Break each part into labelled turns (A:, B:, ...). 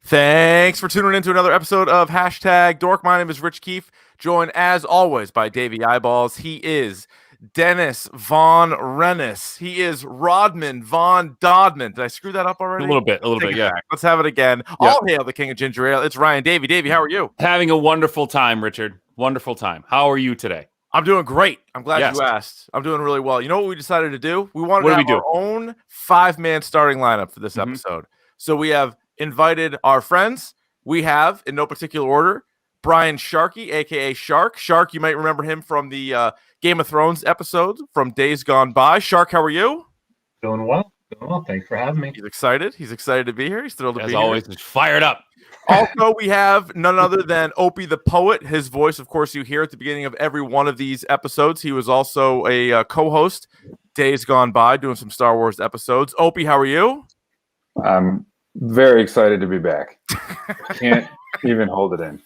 A: Thanks for tuning in to another episode of Hashtag Dork. My name is Rich Keefe, joined as always by Davey Eyeballs. He is Dennis Von Rennis. He is Rodman Von Dodman. Did I screw that up already?
B: A little bit, yeah.
A: Back. Let's have it again. Yep. All hail the king of ginger ale. It's Ryan Davey. Davey, how are you?
B: Having a wonderful time, Richard. Wonderful time. How are you today?
A: I'm doing great. I'm glad you asked. I'm doing really well. You know what we decided to do? We wanted to have our own 5-man starting lineup for this episode. So we have invited our friends. We have, in no particular order, Brian Sharkey, a.k.a. Shark. Shark, you might remember him from the Game of Thrones episode from Days Gone By. Shark, how are you?
C: Doing well. Thanks for having me.
A: He's excited. He's excited to be here. He's thrilled to be here.
B: As always, he's fired up.
A: Also, we have none other than Opey Tha Poet. His voice, of course, you hear at the beginning of every one of these episodes. He was also a co-host Days Gone By, doing some Star Wars episodes. Opey, how are you?
D: I'm very excited to be back. Can't even hold it in.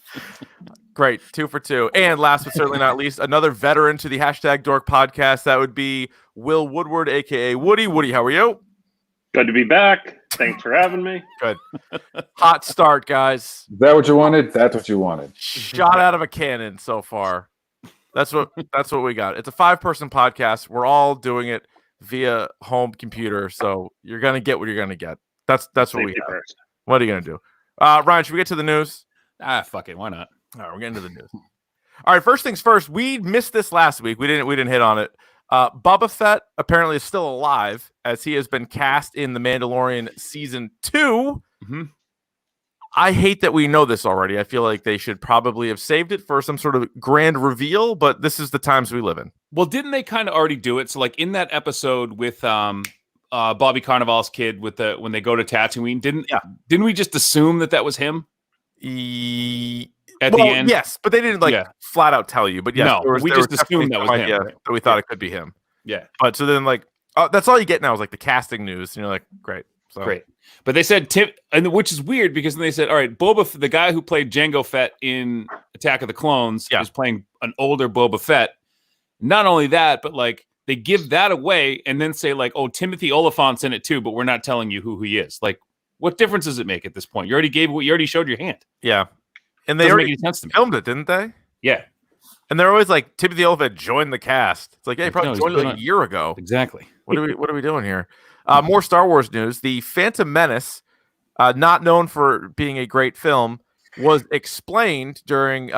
A: Great. 2 for 2. And last but certainly not least, another veteran to the Hashtag Dork podcast. That would be Will Woodward, a.k.a. Woody. Woody, how are you?
E: Good to be back. Thanks for having me.
A: Good. Hot start, guys.
D: Is that what you wanted? That's what you wanted.
A: Shot out of a cannon so far. That's what we got. It's a 5-person podcast. We're all doing it via home computer, so you're gonna get what you're gonna get. That's what we have. What are you gonna do? Ryan, should we get to the news?
B: Fuck it. Why not?
A: All right, we're getting to the news. All right, first things first. We missed this last week. We didn't hit on it. Boba Fett apparently is still alive as he has been cast in The Mandalorian season 2.
B: Mm-hmm.
A: I hate that we know this already. I feel like they should probably have saved it for some sort of grand reveal, but this is the times we live in.
B: Well, didn't they kind of already do it? So, like in that episode with Bobby Cannavale's kid with when they go to Tatooine, didn't we just assume that was him? At the end,
A: yes, but they didn't flat out tell you. But yes,
B: no, we just assumed that was him. Right?
A: That we thought it could be him.
B: Yeah,
A: but so then that's all you get now is like the casting news, and you're like, great, so
B: great. But they said Tim, and which is weird because then they said, all right, the guy who played Jango Fett in Attack of the Clones, is playing an older Boba Fett. Not only that, but like they give that away and then say like, oh, Timothy Oliphant's in it too, but we're not telling you who he is. Like, what difference does it make at this point? You already showed your hand.
A: Yeah. And they already filmed it, didn't they?
B: Yeah.
A: And they're always like, Timothy Oliphant joined the cast. It's like, yeah, he probably joined like a year ago.
B: Exactly.
A: What are we doing here? More Star Wars news. The Phantom Menace, not known for being a great film, was explained during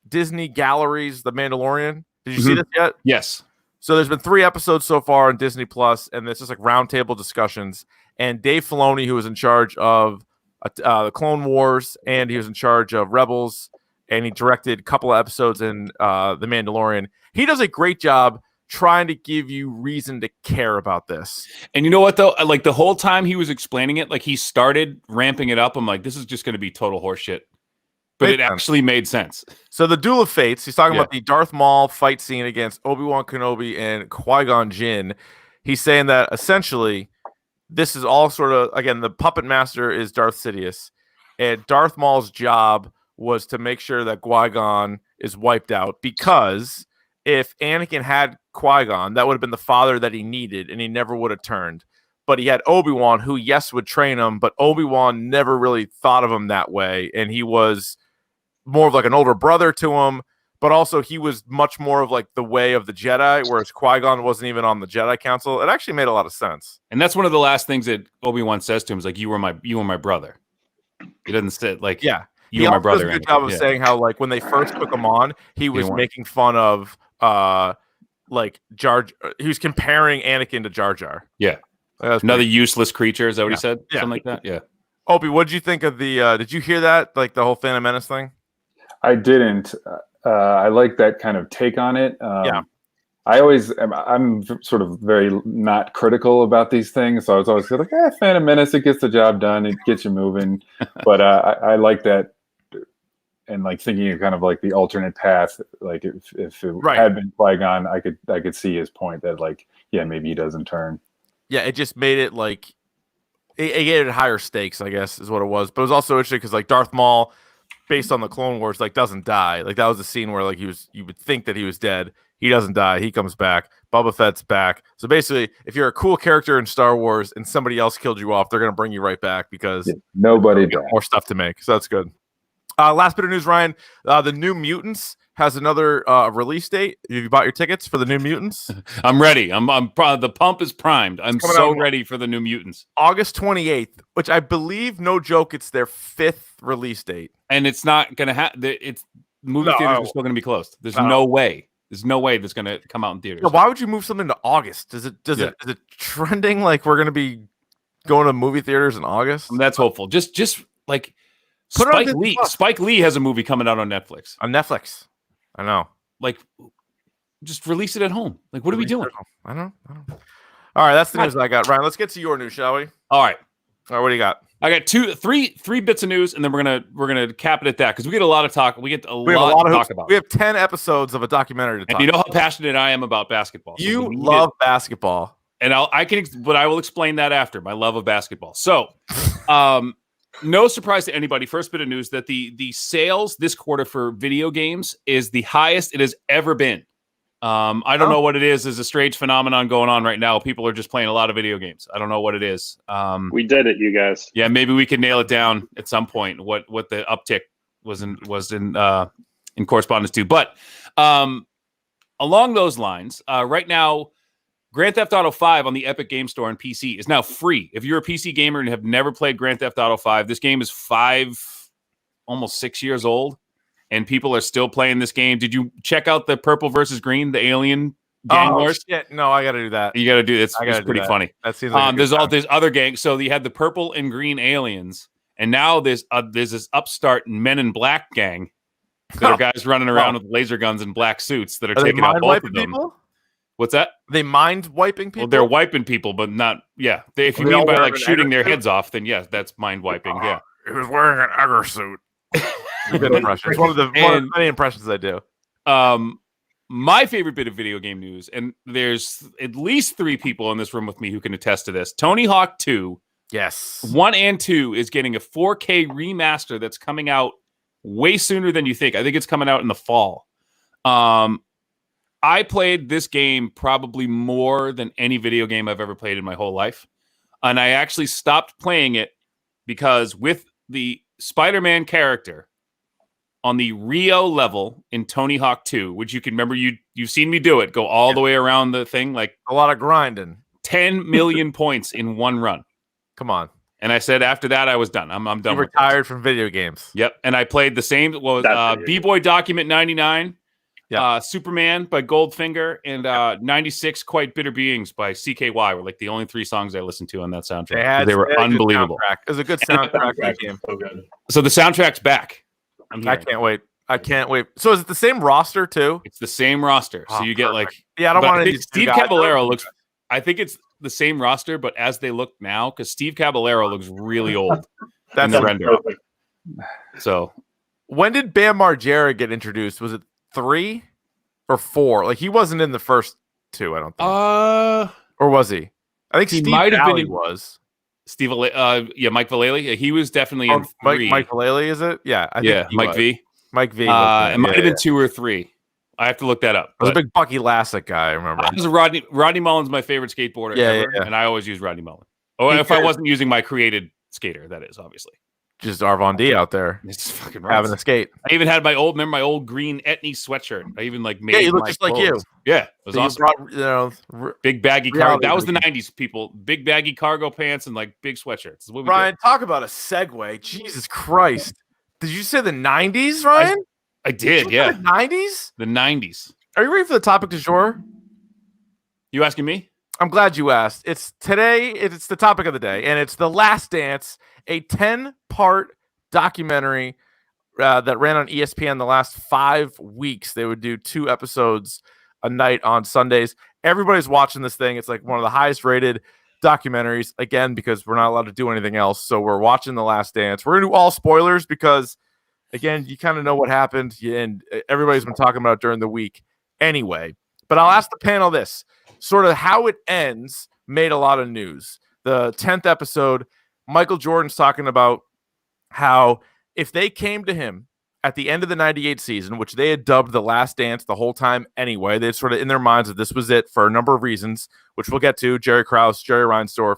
A: Disney Gallery's The Mandalorian. Did you see this yet?
B: Yes.
A: So there's been 3 episodes so far on Disney Plus, and it's just like roundtable discussions. And Dave Filoni, who was in charge of the Clone Wars, and he was in charge of Rebels, and he directed a couple of episodes in The Mandalorian. He does a great job trying to give you reason to care about this.
B: And you know what, though? Like the whole time he was explaining it, like he started ramping it up. I'm like, this is just going to be total horseshit. But it actually made sense.
A: So the Duel of Fates, he's talking about the Darth Maul fight scene against Obi-Wan Kenobi and Qui-Gon Jinn. He's saying that essentially this is all sort of, again, the puppet master is Darth Sidious, and Darth Maul's job was to make sure that Qui-Gon is wiped out, because if Anakin had Qui-Gon, that would have been the father that he needed, and he never would have turned. But he had Obi-Wan, who, yes, would train him, but Obi-Wan never really thought of him that way, and he was more of like an older brother to him, but also he was much more of like the way of the Jedi, whereas Qui-Gon wasn't even on the Jedi Council. It actually made a lot of sense.
B: And that's one of the last things that Obi-Wan says to him is like, you were my brother. He doesn't say like, you were my brother.
A: He does a good job of saying how like when they first took him on, he was making fun of like Jar. He was comparing Anakin to Jar Jar.
B: Yeah. Another useless creature. Is that what he said?
A: Yeah.
B: Something like that. Yeah.
A: Opie, what did you think of the, did you hear that? Like the whole Phantom Menace thing?
D: I didn't. I like that kind of take on it. I'm sort of very not critical about these things. So I was always like, Phantom Menace, it gets the job done. It gets you moving. But I like that. And like thinking of kind of like the alternate path, like if it had been Qui-Gon, I could see his point that like, yeah, maybe he doesn't turn.
A: Yeah, it just made it like it gave it higher stakes, I guess, is what it was. But it was also interesting because like Darth Maul, based on the Clone Wars, like doesn't die. Like that was a scene where like you would think that he was dead. He doesn't die. He comes back. Boba Fett's back. So basically, if you're a cool character in Star Wars and somebody else killed you off, they're going to bring you right back because
D: nobody died.
A: More stuff to make. So that's good. Last bit of news, Ryan. The New Mutants has another release date. Have you bought your tickets for the New Mutants?
B: I'm ready. The pump is primed. I'm so ready for the New Mutants.
A: August 28th, which I believe, no joke, it's their 5th release date.
B: And it's not going to happen. Movie theaters are still going to be closed. There's no way. There's no way that's going to come out in theaters.
A: Yeah, why would you move something to August? Is it trending like we're going to be going to movie theaters in August?
B: That's hopeful. Just like Spike Lee has a movie coming out on Netflix.
A: I know.
B: Like, just release it at home. Like, what are we doing?
A: I don't know. All right, that's the news I got. Ryan, let's get to your news, shall we?
B: All right,
A: what do you got?
B: I got three bits of news, and then we're gonna cap it at that because we get a lot of talk. We get a lot to talk about.
A: We have 10 episodes of a documentary to talk.
B: And you know how passionate I am about basketball.
A: You love basketball,
B: and I will explain that after my love of basketball. So, no surprise to anybody. First bit of news that the sales this quarter for video games is the highest it has ever been. I don't know what it is. There's a strange phenomenon going on right now. People are just playing a lot of video games. I don't know what it is.
E: We did it, you guys.
B: Yeah, maybe we could nail it down at some point. What the uptick was in correspondence to. But along those lines, right now, Grand Theft Auto 5 on the Epic Game Store on PC is now free. If you're a PC gamer and have never played Grand Theft Auto 5, this game is almost 6 years old, and people are still playing this game. Did you check out the Purple versus Green, the Alien gang wars?
A: Shit. No, I got to do that.
B: You got to do it. It's pretty funny.
A: That seems like
B: there's other gangs. So you had the Purple and Green aliens, and now there's this upstart Men in Black gang that are guys running around with laser guns and black suits that are taking out both of them. People? What's that?
A: They mind wiping people?
B: Well, they're wiping people, but not, yeah. If you mean by like shooting their heads off, then yes, that's mind wiping, yeah.
A: He was wearing an Egger suit. Good impression. It's one of the many impressions I do.
B: My favorite bit of video game news, and there's at least 3 people in this room with me who can attest to this. Tony Hawk 2,
A: yes,
B: 1 and 2 is getting a 4K remaster that's coming out way sooner than you think. I think it's coming out in the fall. I played this game probably more than any video game I've ever played in my whole life. And I actually stopped playing it because with the Spider-Man character on the Rio level in Tony Hawk 2, which you can remember, you've seen me do it, go all the way around the thing, like
A: a lot of grinding.
B: 10 million points in one run.
A: Come on.
B: And I said after that, I was done. I'm done.
A: You retired from video games.
B: Yep. And I played the same, B-Boy Document 99. Superman by Goldfinger, and 96 Quite Bitter Beings by CKY were like the only 3 songs I listened to on that soundtrack. They were unbelievable.
A: It was a good soundtrack game.
B: So the soundtrack's back.
A: I can't wait. So is it the same roster too?
B: It's the same roster. So you get like,
A: I don't want to.
B: Steve Caballero looks. I think it's the same roster, but as they look now, because Steve Caballero looks really old in the render. So
A: when did Bam Margera get introduced? Was it 3 or 4? Like he wasn't in the first 2, I don't think. Or was he? I think Steve might have been. Was
B: Steve? Mike Vallely. He was definitely in 3.
A: Mike Vallely, is it? Yeah, I think
B: Mike V.
A: Mike V.
B: It might have been 2 or 3. I have to look that up.
A: I was a big Bucky Lasek guy. I remember.
B: I was Rodney Mullen's my favorite skateboarder ever, and I always use Rodney Mullen. Oh, if I wasn't using my created skater, that is obviously.
A: Just Arvon D out there.
B: It's fucking
A: having a skate.
B: I even had my old green Etnies sweatshirt. I even made.
A: Yeah, you look just like you.
B: Yeah, it was awesome.
A: Brought,
B: big baggy cargo. That was the '90s, people. Big baggy cargo pants and like big sweatshirts.
A: Ryan, talk about a segue. Jesus Christ! Did you say the '90s, Ryan?
B: I did. Yeah,
A: the '90s.
B: The '90s.
A: Are you ready for the topic du jour?
B: You asking me?
A: I'm glad you asked. It's today. It's the topic of the day, and it's The Last Dance, a 10-part documentary that ran on ESPN the last 5 weeks. They would do 2 episodes a night on Sundays. Everybody's watching this thing. It's like one of the highest rated documentaries, again, because we're not allowed to do anything else. So we're watching The Last Dance. We're going to do all spoilers because, again, you kind of know what happened, and everybody's been talking about it during the week anyway. But I'll ask the panel this. Sort of how it ends made a lot of news. The 10th episode, Michael Jordan's talking about how if they came to him at the end of the 98 season, which they had dubbed the last dance the whole time anyway. They sort of in their minds that this was it for a number of reasons, which we'll get to. Jerry Krause, Jerry Reinsdorf.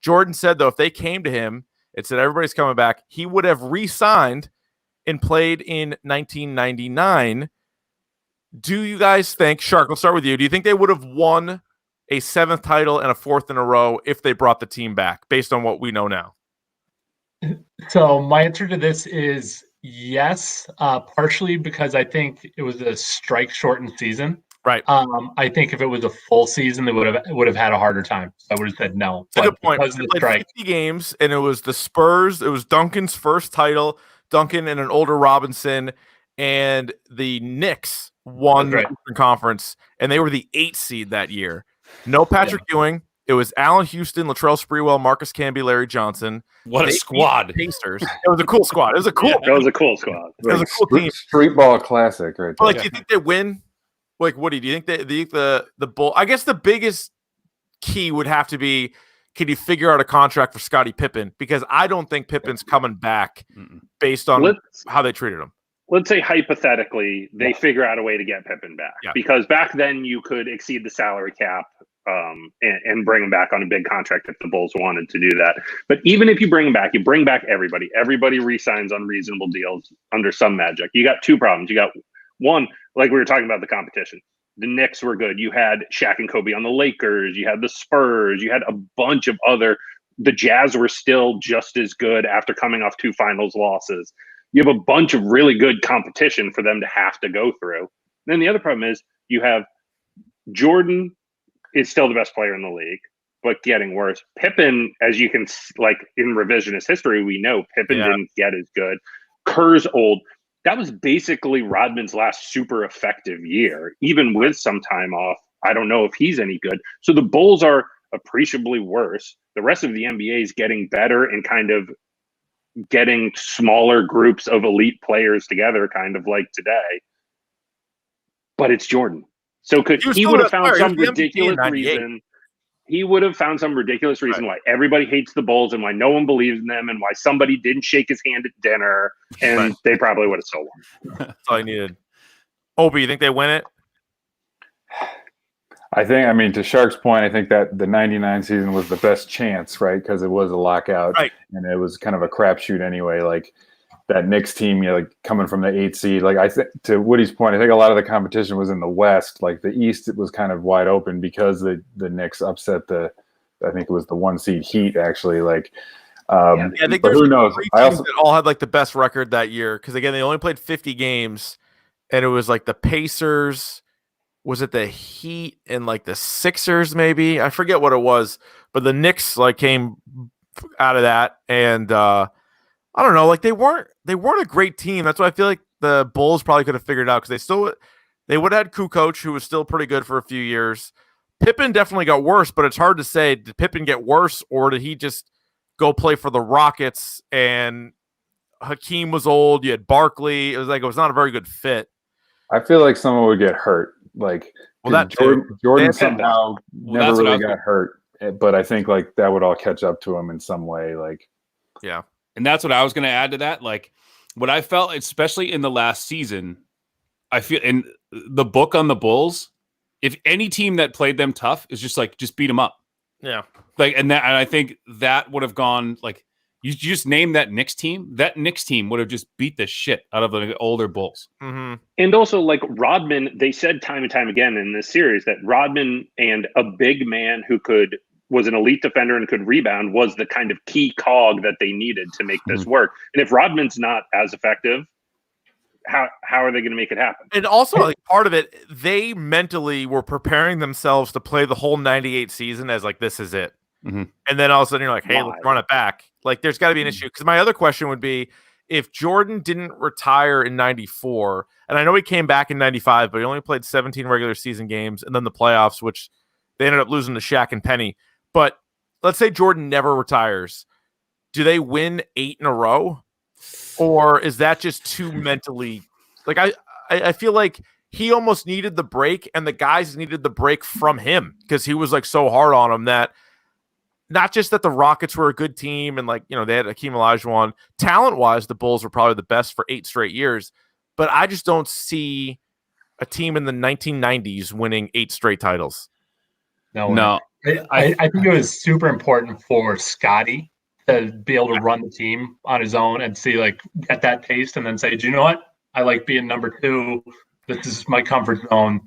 A: Jordan said, though, if they came to him and said everybody's coming back, he would have re-signed and played in 1999. Do you guys think, Shark, let's start with you. Do you think they would have won a 7th title and a 4th in a row if they brought the team back, based on what we know now?
C: So my answer to this is yes, partially because I think it was a strike-shortened season.
A: Right.
C: I think if it was a full season, they would have had a harder time. So I would have said no.
A: That's a good point.
C: Because of the strike.
A: 50 games, and it was the Spurs. It was Duncan's first title. Duncan and an older Robinson, and the Knicks won the Eastern Conference, and they were the 8th seed that year. No Patrick Ewing. It was Allen Houston, Latrell Sprewell, Marcus Camby, Larry Johnson.
B: What a squad!
A: Pacers. It was a cool squad. It was a cool.
E: It was a cool squad.
A: It was a cool team.
D: Street ball classic, right there.
A: Do you think they win? Like, Woody, do you think the Bull? I guess the biggest key would have to be, can you figure out a contract for Scottie Pippen? Because I don't think Pippen's coming back based on how they treated him.
E: Let's say hypothetically they figure out a way to get Pippen back, because back then you could exceed the salary cap and bring him back on a big contract if the Bulls wanted to do that. But even if you bring him back, you bring back everybody. Everybody re-signs on reasonable deals under some magic. You got 2 problems. You got one, like we were talking about the competition. The Knicks were good. You had Shaq and Kobe on the Lakers. You had the Spurs. You had a bunch of other. The Jazz were still just as good after coming off 2 finals losses. You have a bunch of really good competition for them to have to go through. And then the other problem is you have Jordan is still the best player in the league, but getting worse. Pippen, as you can, like in revisionist history, we know Pippen didn't get as good. Kerr's old. That was basically Rodman's last super effective year, even with some time off. I don't know if he's any good. So the Bulls are appreciably worse. The rest of the NBA is getting better and kind of getting smaller groups of elite players together, kind of like today. But it's Jordan. So he would have found some ridiculous reason. He would have found some ridiculous reason why everybody hates the Bulls and why no one believes in them and why somebody didn't shake his hand at dinner, and they probably would have still won.
A: That's all I needed. Opie, you think they win it?
D: I mean, to Shark's point, I think that the 99 season was the best chance, right? Because it was a lockout and it was kind of a crapshoot anyway. Like that Knicks team, like coming from the 8th seed. Like I think, to Woody's point, I think a lot of the competition was in the West. Like the East, it was kind of wide open because the Knicks upset I think it was the 1 seed Heat actually. Like,
A: I think
D: but who knows?
A: I also that all had like the best record that year because again they only played 50 games, and it was like the Pacers. Was it the Heat and like the Sixers? Maybe I forget what it was, but the Knicks like came out of that, and I don't know, like they weren't a great team. That's why I feel like the Bulls probably could have figured it out because they would have had Kukoc, who was still pretty good for a few years. Pippen definitely got worse, but it's hard to say, did Pippen get worse or did he just go play for the Rockets and Hakeem was old? You had Barkley. It was not a very good fit.
D: I feel like someone would get hurt. Like Jordan somehow never really got hurt, but I think like that would all catch up to him in some way. Like,
A: yeah.
B: And that's what I was going to add to that. Like what I felt, especially in the last season, I feel in the book on the Bulls, if any team that played them tough is just beat them up.
A: Yeah.
B: Like, and I think that would have gone like, you just name that Knicks team. That Knicks team would have just beat the shit out of the older Bulls.
A: Mm-hmm.
E: And also, like Rodman, they said time and time again in this series that Rodman and a big man who was an elite defender and could rebound was the kind of key cog that they needed to make this work. And if Rodman's not as effective, how are they going to make it happen?
A: And also, like part of it, they mentally were preparing themselves to play the whole 98 season as like, this is it.
B: Mm-hmm.
A: And then all of a sudden you're like, hey, let's run it back. Like there's got to be an issue. Because my other question would be, if Jordan didn't retire in 94, and I know he came back in 95, but he only played 17 regular season games and then the playoffs, which they ended up losing to Shaq and Penny. But let's say Jordan never retires. Do they win 8 in a row? Or is that just too mentally? Like I feel like he almost needed the break and the guys needed the break from him because he was like so hard on him that not just that the Rockets were a good team and like, you know, they had Hakeem Olajuwon. Talent-wise, the Bulls were probably the best for 8 straight years, but I just don't see a team in the 1990s winning 8 straight titles.
C: No. I think it was super important for Scotty to be able to run the team on his own and see, like, get that taste and then say, do you know what? I like being number 2. This is my comfort zone.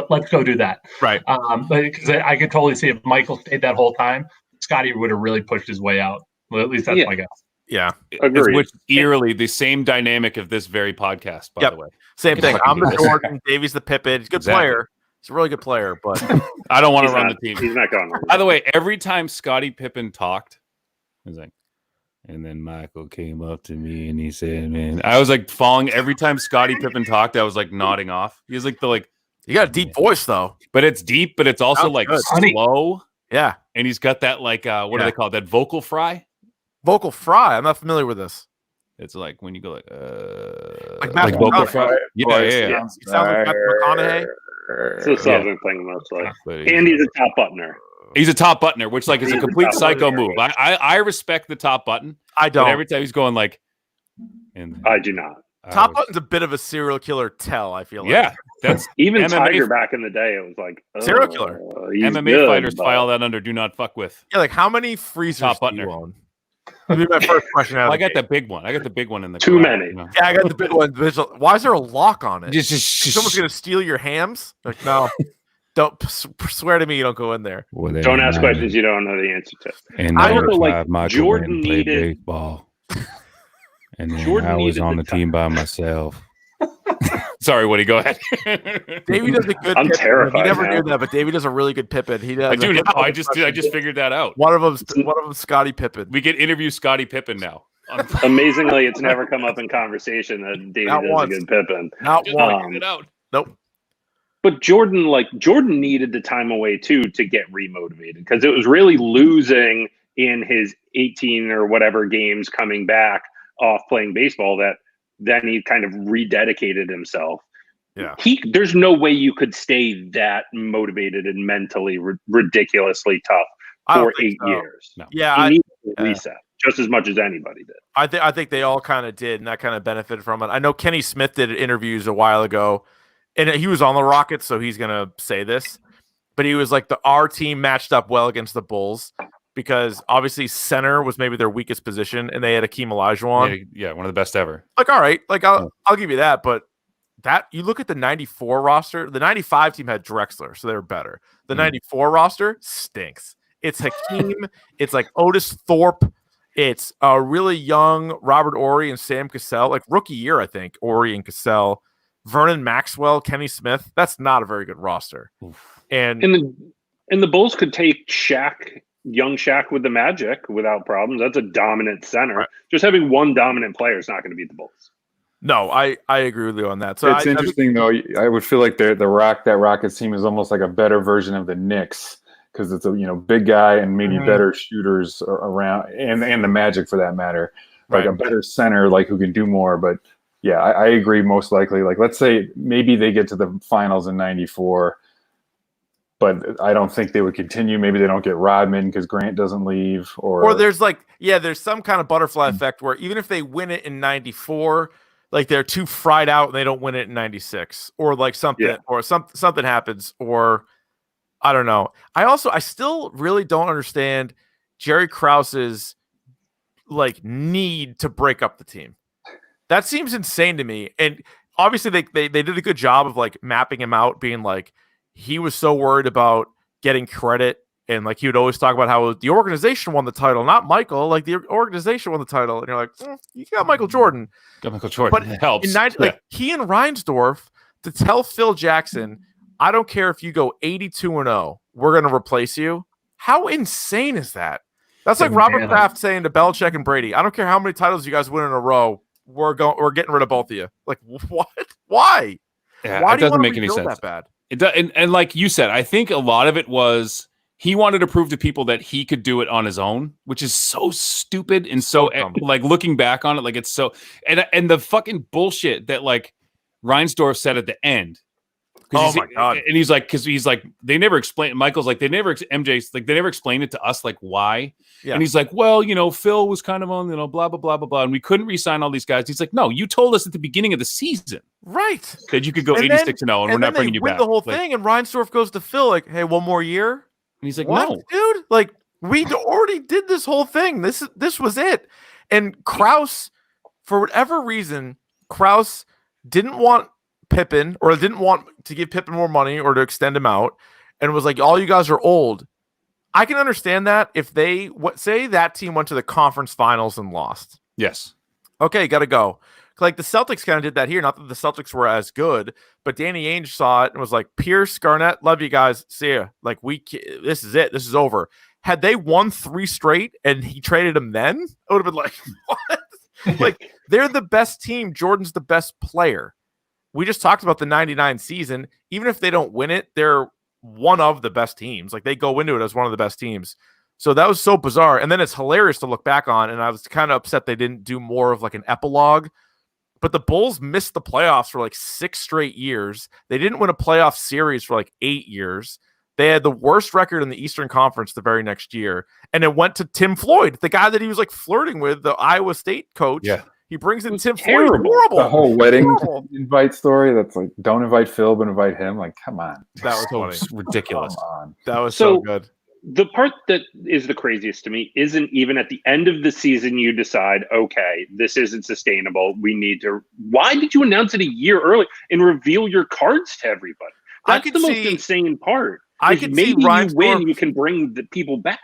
C: Let's go do that.
A: Right.
C: Because I could totally see if Michael stayed that whole time, Scotty would have really pushed his way out. Well, at least that's my guess.
A: Yeah.
B: Which eerily the same dynamic of this very podcast, by the way.
A: Same thing. I'm the Jordan, Davey's the Pippen. He's a good player. He's a really good player, but
B: I don't want to run the team.
E: He's not going.
B: By the way, every time Scottie Pippen talked, he was like, and then Michael came up to me and he said, man, I was like following every time Scottie Pippen talked, I was like nodding off. He was like
A: you got a deep voice though.
B: But it's deep, but it's also like slow.
A: Yeah.
B: And he's got that like what do they call it? That vocal fry?
A: Vocal fry. I'm not familiar with this.
B: It's like when you go
A: like vocal fry.
B: Yeah.
A: It sounds like Matthew McConaughey.
E: It's the Southern thing mostly. And he's a top buttoner.
B: He's a top buttoner, which like is a complete psycho move. I respect the top button.
A: I don't.
B: But every time he's going like,
E: I do not.
A: Top button's a bit of a serial killer tell. I feel like.
B: Yeah, that's
E: even
B: MMA
E: Tiger back in the day. It was like
A: serial killer.
B: MMA fighters file that under do not fuck with.
A: Yeah, like how many freezers do you own? That'd be my first question.
B: I got the big one. I got the big one in the
E: too many.
A: You know? Yeah, I got the big one. Why is there a lock on it? Someone's gonna steal your hams? Like, no. Don't swear to me you don't go in there.
B: Well,
E: don't ask questions you don't know the answer to.
B: And
E: I also like Jordan needed
B: baseball. And then I was on the team by myself. Sorry, Woody, go ahead.
A: Davey does a good
E: I'm
A: Pippen.
E: terrified.
A: He never knew that, but Davey does a really good Pippen. He does.
B: I do now. I just figured that out.
A: One of them's Scottie Pippen.
B: We can interview Scottie Pippen now.
E: Amazingly, it's never come up in conversation that Davey does a good Pippen.
A: Not one. Nope.
E: But Jordan needed the time away too to get remotivated because it was really losing in his 18 or whatever games coming back off playing baseball that then he kind of rededicated himself.
A: Yeah.
E: There's no way you could stay that motivated and mentally ridiculously tough for 8 years.
A: No. Yeah.
E: He needed to reset just as much as anybody did.
A: I think they all kind of did, and that kind of benefited from it. I know Kenny Smith did interviews a while ago, and he was on the Rockets, so he's going to say this, but he was like, our team matched up well against the Bulls because obviously center was maybe their weakest position, and they had Hakeem Olajuwon.
B: Yeah, one of the best ever.
A: Like, all right, like I'll give you that, but that you look at the 94 roster, the 95 team had Drexler, so they were better. The 94 roster stinks. It's Hakeem, it's like Otis Thorpe, it's a really young Robert Horry and Sam Cassell, like rookie year, I think, Horry and Cassell. Vernon Maxwell, Kenny Smith. That's not a very good roster. And
E: the Bulls could take young Shaq with the Magic without problems. That's a dominant center. Right. Just having one dominant player is not going to beat the Bulls.
A: No, I agree with you on that. So
D: it's interesting though. I would feel like that Rockets team is almost like a better version of the Knicks because it's a big guy and maybe better shooters around, and the Magic for that matter, like a better center like who can do more, but. Yeah, I agree most likely. Like, let's say maybe they get to the finals in 94, but I don't think they would continue. Maybe they don't get Rodman because Grant doesn't leave. Or
A: there's there's some kind of butterfly effect where even if they win it in 94, like they're too fried out and they don't win it in 96 or like something or something happens or I don't know. I still really don't understand Jerry Krause's like need to break up the team. That seems insane to me. And obviously they did a good job of like mapping him out, being like, he was so worried about getting credit. And like, he would always talk about how the organization won the title, not Michael, like the organization won the title. And you're like, you got Michael Jordan.
B: Got Michael Jordan.
A: But
B: it helps.
A: Like he and Reinsdorf to tell Phil Jackson, I don't care if you go 82-0, we're going to replace you. How insane is that? That's like Robert Kraft saying to Belichick and Brady, I don't care how many titles you guys win in a row. We're getting rid of both of you. Like, what? Why?
B: Yeah,
A: Why
B: it doesn't make any sense.
A: That bad?
B: It does, and like you said, I think a lot of it was he wanted to prove to people that he could do it on his own, which is so stupid and so like looking back on it, like it's so and the fucking bullshit that like Reinsdorf said at the end.
A: Oh my God.
B: And he's like, because he's like, they never explained. Michael's like, MJ's like, they never explained it to us, like why. Yeah. And he's like, well, Phil was kind of on, blah, blah, blah, blah, blah. And we couldn't re-sign all these guys. He's like, no, you told us at the beginning of the season.
A: Right.
B: That you could go 86-0 and we're not bringing you back.
A: The whole thing. And Reinsdorf goes to Phil like, hey, one more year. And
B: he's like,
A: what,
B: no,
A: dude, like we already did this whole thing. This was it. And Krause, for whatever reason, Krause didn't want Pippen or didn't want to give Pippen more money or to extend him out and was like, all you guys are old. I can understand that if they say that team went to the conference finals and lost.
B: Yes. Okay,
A: got to go. Like the Celtics kind of did that here. Not that the Celtics were as good, but Danny Ainge saw it and was like, Pierce, Garnett, love you guys. See ya. Like this is it. This is over. Had they won 3 straight and he traded them then, I would have been like, what? Like they're the best team. Jordan's the best player. We just talked about the 99 season. Even if they don't win it, they're one of the best teams. Like they go into it as one of the best teams. So that was so bizarre. And then it's hilarious to look back on. And I was kind of upset they didn't do more of like an epilogue. But the Bulls missed the playoffs for like 6 straight years. They didn't win a playoff series for like 8 years. They had the worst record in the Eastern Conference the very next year. And it went to Tim Floyd, the guy that he was like flirting with, the Iowa State coach.
B: Yeah.
A: He brings in Tim Floyd. Horrible.
D: The whole wedding invite story. That's like, don't invite Phil, but invite him. Like, come on.
A: That was
B: so ridiculous.
A: That was so good.
E: The part that is the craziest to me isn't even at the end of the season you decide, okay, this isn't sustainable. We need to. Why did you announce it a year early and reveal your cards to everybody? That's the most insane part.
A: I could
E: maybe
A: see
E: you win, you can bring the people back.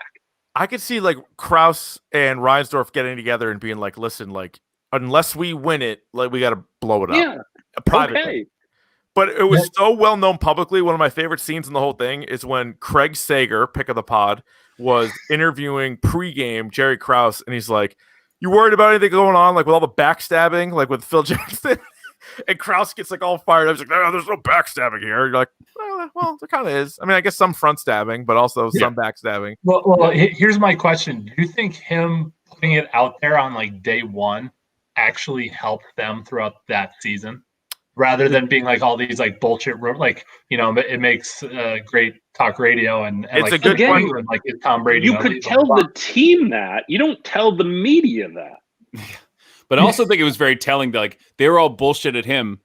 A: I could see like Krause and Reinsdorf getting together and being like, listen, like, unless we win it, like we got to blow it up.
E: Yeah.
A: Privately.
E: Okay.
A: But it was so well known publicly. One of my favorite scenes in the whole thing is when Craig Sager, pick of the pod, was interviewing pregame Jerry Krause, and he's like, "You worried about anything going on, like with all the backstabbing, like with Phil Jackson?" And Krause gets like all fired up. He's like, "No, there's no backstabbing here." You're like, "Well, there kind of is. I mean, I guess some front stabbing, but also some backstabbing."
C: Well, here's my question: do you think him putting it out there on like day one actually helped them throughout that season, rather than being like all these like bullshit, like it makes great talk radio and
A: it's
C: like,
A: a good
C: question. Like is Tom Brady?
E: You could tell the team that. You don't tell the media that.
B: But I also think it was very telling that like they were all bullshit at him.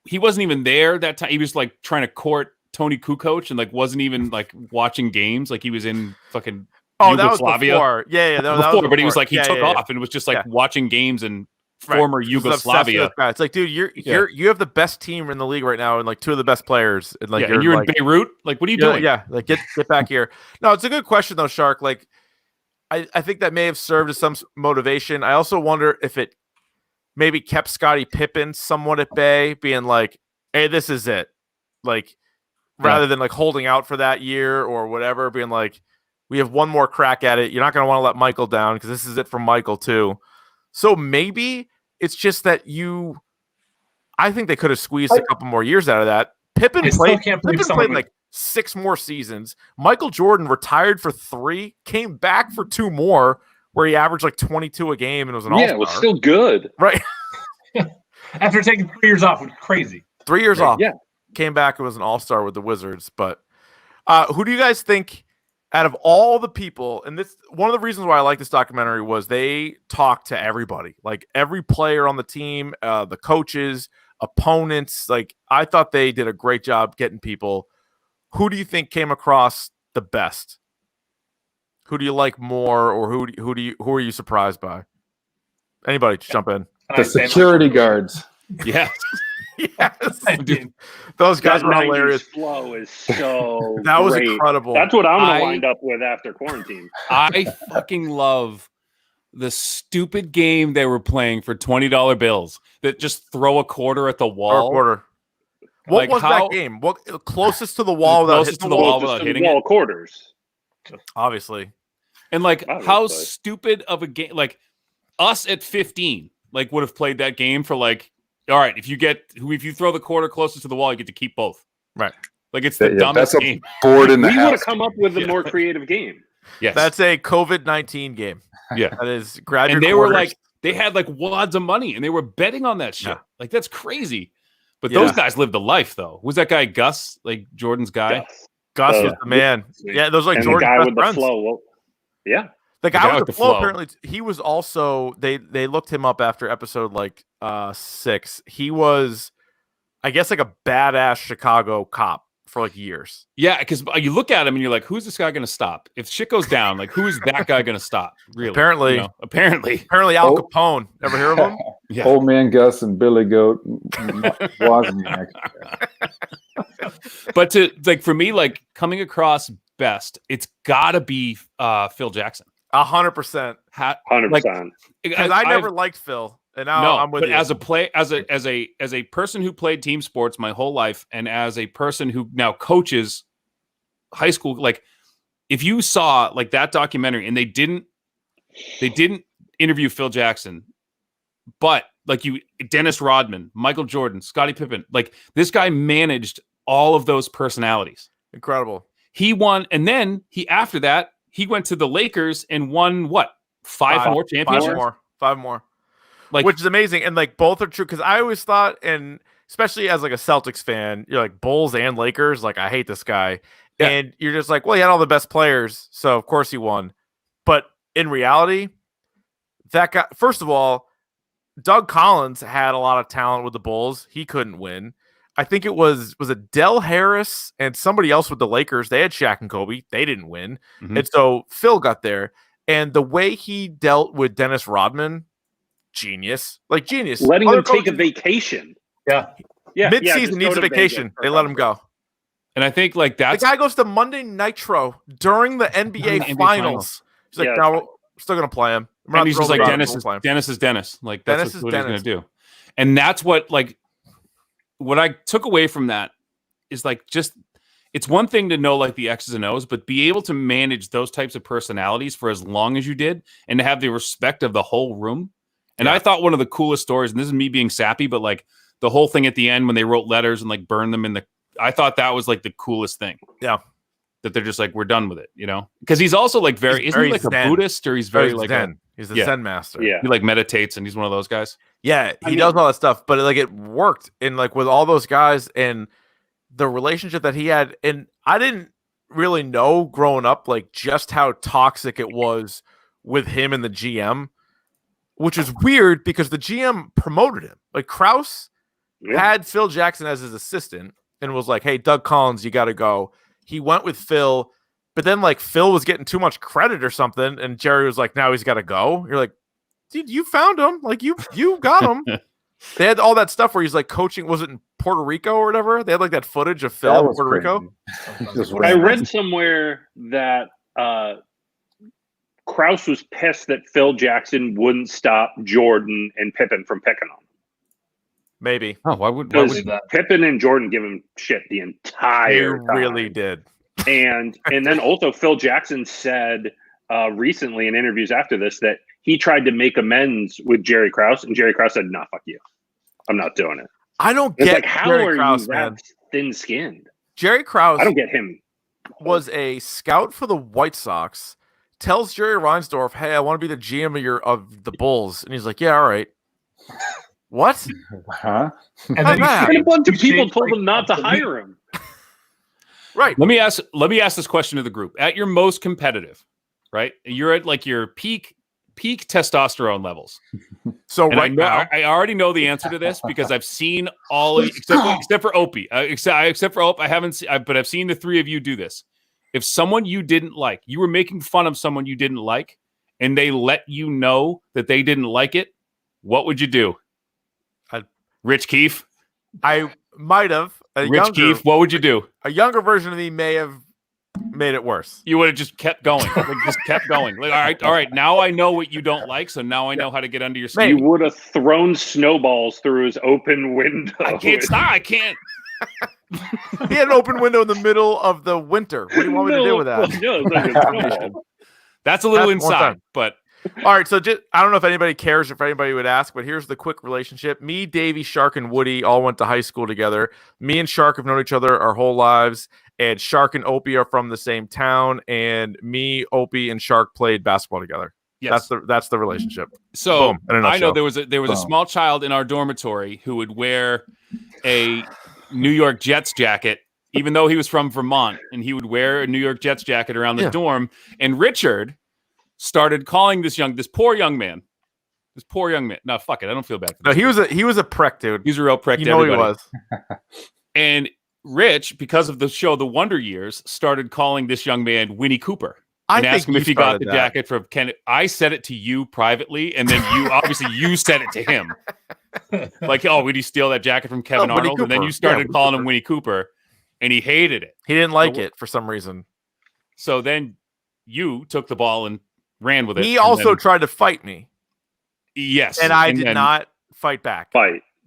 B: He wasn't even there that time. He was like trying to court Tony Kukoc and like wasn't even like watching games. Like he was in fucking Yugoslavia.
A: That was before. Yeah, that was before.
B: But he was like he took off and was just like watching games in former Yugoslavia.
A: It's like, dude, you have the best team in the league right now and like 2 of the best players. And like
B: you're like, in Beirut. Like, what are you doing?
A: Yeah, like get back here. No, it's a good question though, Shark. Like, I think that may have served as some motivation. I also wonder if it maybe kept Scottie Pippen somewhat at bay, being like, hey, this is it. Like, rather than like holding out for that year or whatever, being like, we have one more crack at it. You're not going to want to let Michael down because this is it for Michael too. So maybe it's just that I think they could have squeezed a couple more years out of that. Pippen played like 6 more seasons. Michael Jordan retired for 3, came back for 2 more, where he averaged like 22 a game and was an all-star.
E: Yeah, it was still good.
A: Right.
C: After taking 3 years off, it was crazy.
A: 3 years off.
E: Yeah.
A: Came back and was an all-star with the Wizards. But who do you guys think, out of all the people, and this one of the reasons why I like this documentary was they talked to everybody, like every player on the team, the coaches, opponents. Like I thought they did a great job getting people. Who do you think came across the best? Who do you like more, or who are you surprised by? Anybody, just jump in.
D: The security guards.
B: Yeah.
A: Yes. Dude, those guys were hilarious.
E: Flow is so
A: that was
E: great.
A: Incredible.
E: That's what I'm gonna wind up with after quarantine.
B: I fucking love the stupid game they were playing for $20 bills that just throw a quarter at the wall.
A: What was that game? What closest to the wall without hitting the wall?
E: Without hitting it? Quarters.
A: Obviously.
B: And like how stupid of a game, like us at 15, like would have played that game for like, all right, if you throw the quarter closest to the wall, you get to keep both.
A: Right.
B: Like it's the dumbest
D: that's
B: game.
D: Board in the
E: we
D: house.
E: would have come up with a more creative game.
B: Yes.
A: That's a COVID-19 game.
B: Yeah.
A: That is grab your
B: And they
A: quarters.
B: were like, they had like wads of money and they were betting on that shit. Yeah. Like that's crazy. But those guys lived a life, though. Was that guy Gus, like Jordan's guy?
A: Gus was the man. Yeah, those like Jordan's
E: guy
A: best
E: with
A: friends.
E: the flow. Well, yeah.
A: The guy with the flow, apparently, he was also, they looked him up after episode like 6. He was, I guess, like a badass Chicago cop for like years.
B: Yeah, because you look at him and you're like, who's this guy going to stop? If shit goes down, like, who is that guy going to stop? Really?
A: Apparently Al Capone. Ever hear of him?
D: Yeah. Old Man Gus and Billy Goat. Wozniak.
B: But to like for me, like coming across best, it's got to be Phil Jackson.
A: 100%.
E: 100%.
A: Because I never liked Phil, and now I'm with you.
B: But as a person who played team sports my whole life, and as a person who now coaches high school, like if you saw like that documentary, and they didn't interview Phil Jackson, but like Dennis Rodman, Michael Jordan, Scottie Pippen, like this guy managed all of those personalities.
A: Incredible.
B: He won, and then after that. He went to the Lakers and won what? Five more championships?
A: Five more. Like, which is amazing. And like both are true. Because I always thought, and especially as like a Celtics fan, you're like Bulls and Lakers. Like, I hate this guy. Yeah. And you're just like, well, he had all the best players, so of course he won. But in reality, that guy, first of all, Doug Collins had a lot of talent with the Bulls. He couldn't win. I think it was it Del Harris and somebody else with the Lakers. They had Shaq and Kobe. They didn't win. Mm-hmm. And so Phil got there. And the way he dealt with Dennis Rodman, genius. Like genius.
E: Letting him take a vacation.
C: Yeah.
A: Mid-season needs a vacation. They let him go.
B: And I think like that's...
A: The guy goes to Monday Nitro during the NBA Finals. He's like, no, we're still going to play him.
B: And he's just like, Dennis is Dennis. Like, that's what he's going to do. And that's what, like, what I took away from that is like just it's one thing to know like the X's and O's, but be able to manage those types of personalities for as long as you did and to have the respect of the whole room. And I thought one of the coolest stories, and this is me being sappy, but like the whole thing at the end when they wrote letters and like burned them in I thought that was like the coolest thing.
A: Yeah.
B: That they're just like, we're done with it, you know? Because he's also like isn't he like
A: Zen.
B: A Buddhist or he's very like
A: Zen. He's a Zen master.
E: Yeah.
B: He like meditates and he's one of those guys.
A: Yeah, he does all that stuff, but like it worked, and like with all those guys and the relationship that he had, and I didn't really know growing up like just how toxic it was with him and the GM, which is weird because the GM promoted him. Like Krause had Phil Jackson as his assistant and was like, "Hey, Doug Collins, you got to go." He went with Phil, but then like Phil was getting too much credit or something, and Jerry was like, "Now he's got to go." You're like, dude, you found him. Like you got him. They had all that stuff where he's like coaching. Was it in Puerto Rico or whatever? They had like that footage of Phil in Puerto Rico.
E: I read somewhere that Krause was pissed that Phil Jackson wouldn't stop Jordan and Pippen from picking on him.
A: Maybe.
B: Oh, why would
E: that? Pippen and Jordan give him shit the entire time.
A: Really did.
E: And then also Phil Jackson said recently in interviews after this that he tried to make amends with Jerry Krause, and Jerry Krause said, "Nah, fuck you. I'm not doing it."
A: I don't get like,
E: how
A: Jerry
E: are
A: Krause,
E: you
A: man.
E: that thin-skinned?
A: Jerry Krause,
E: I don't get him.
A: Was a scout for the White Sox. Tells Jerry Reinsdorf, "Hey, I want to be the GM of the Bulls," and he's like, "Yeah, all right." What?
D: Huh?
E: And then a bunch of people told him not to hire him.
B: Right. Let me ask this question to the group. At your most competitive, right? You're at like your peak testosterone levels.
A: So
B: and I already know the answer to this because I've seen all of you, except for Opie. Except for Opie, I haven't seen, but I've seen the three of you do this. If someone you didn't like, you were making fun of someone you didn't like, and they let you know that they didn't like it, what would you do? Rich Keefe?
A: I might have.
B: Rich Keefe, what would you do?
A: A younger version of me may have made it worse.
B: You would have just kept going. Like, just kept going. Like, all right. Now I know what you don't like, so now I know how to get under your skin.
E: You would have thrown snowballs through his open window.
B: I can't stop. I can't.
A: He had an open window in the middle of the winter. What do you want me to do with that?
B: That's a little inside, but.
A: All right, so I don't know if anybody cares, if anybody would ask, but here's the quick relationship. Me, Davey, Shark, and Woody all went to high school together. Me and Shark have known each other our whole lives, and Shark and Opie are from the same town, and me, Opie, and Shark played basketball together.
B: Yes.
A: That's the relationship.
B: So
A: Boom,
B: I know there was a small child in our dormitory who would wear a New York Jets jacket, even though he was from Vermont, and he would wear a New York Jets jacket around the dorm. And Richard started calling this poor young man. No, fuck it. I don't feel bad.
A: No, he was a prick, dude.
B: He's a real prick.
A: You know he was.
B: And Rich, because of the show The Wonder Years, started calling this young man Winnie Cooper. And ask him if he got the jacket from Ken. I said it to you privately, and then you said it to him. Like, oh, would he steal that jacket from Kevin Arnold? And then you started calling him Winnie Cooper, and he hated it.
A: He didn't like it for some reason.
B: So then you took the ball and ran with it.
A: He also tried to fight me.
B: Yes.
A: And I did not fight back.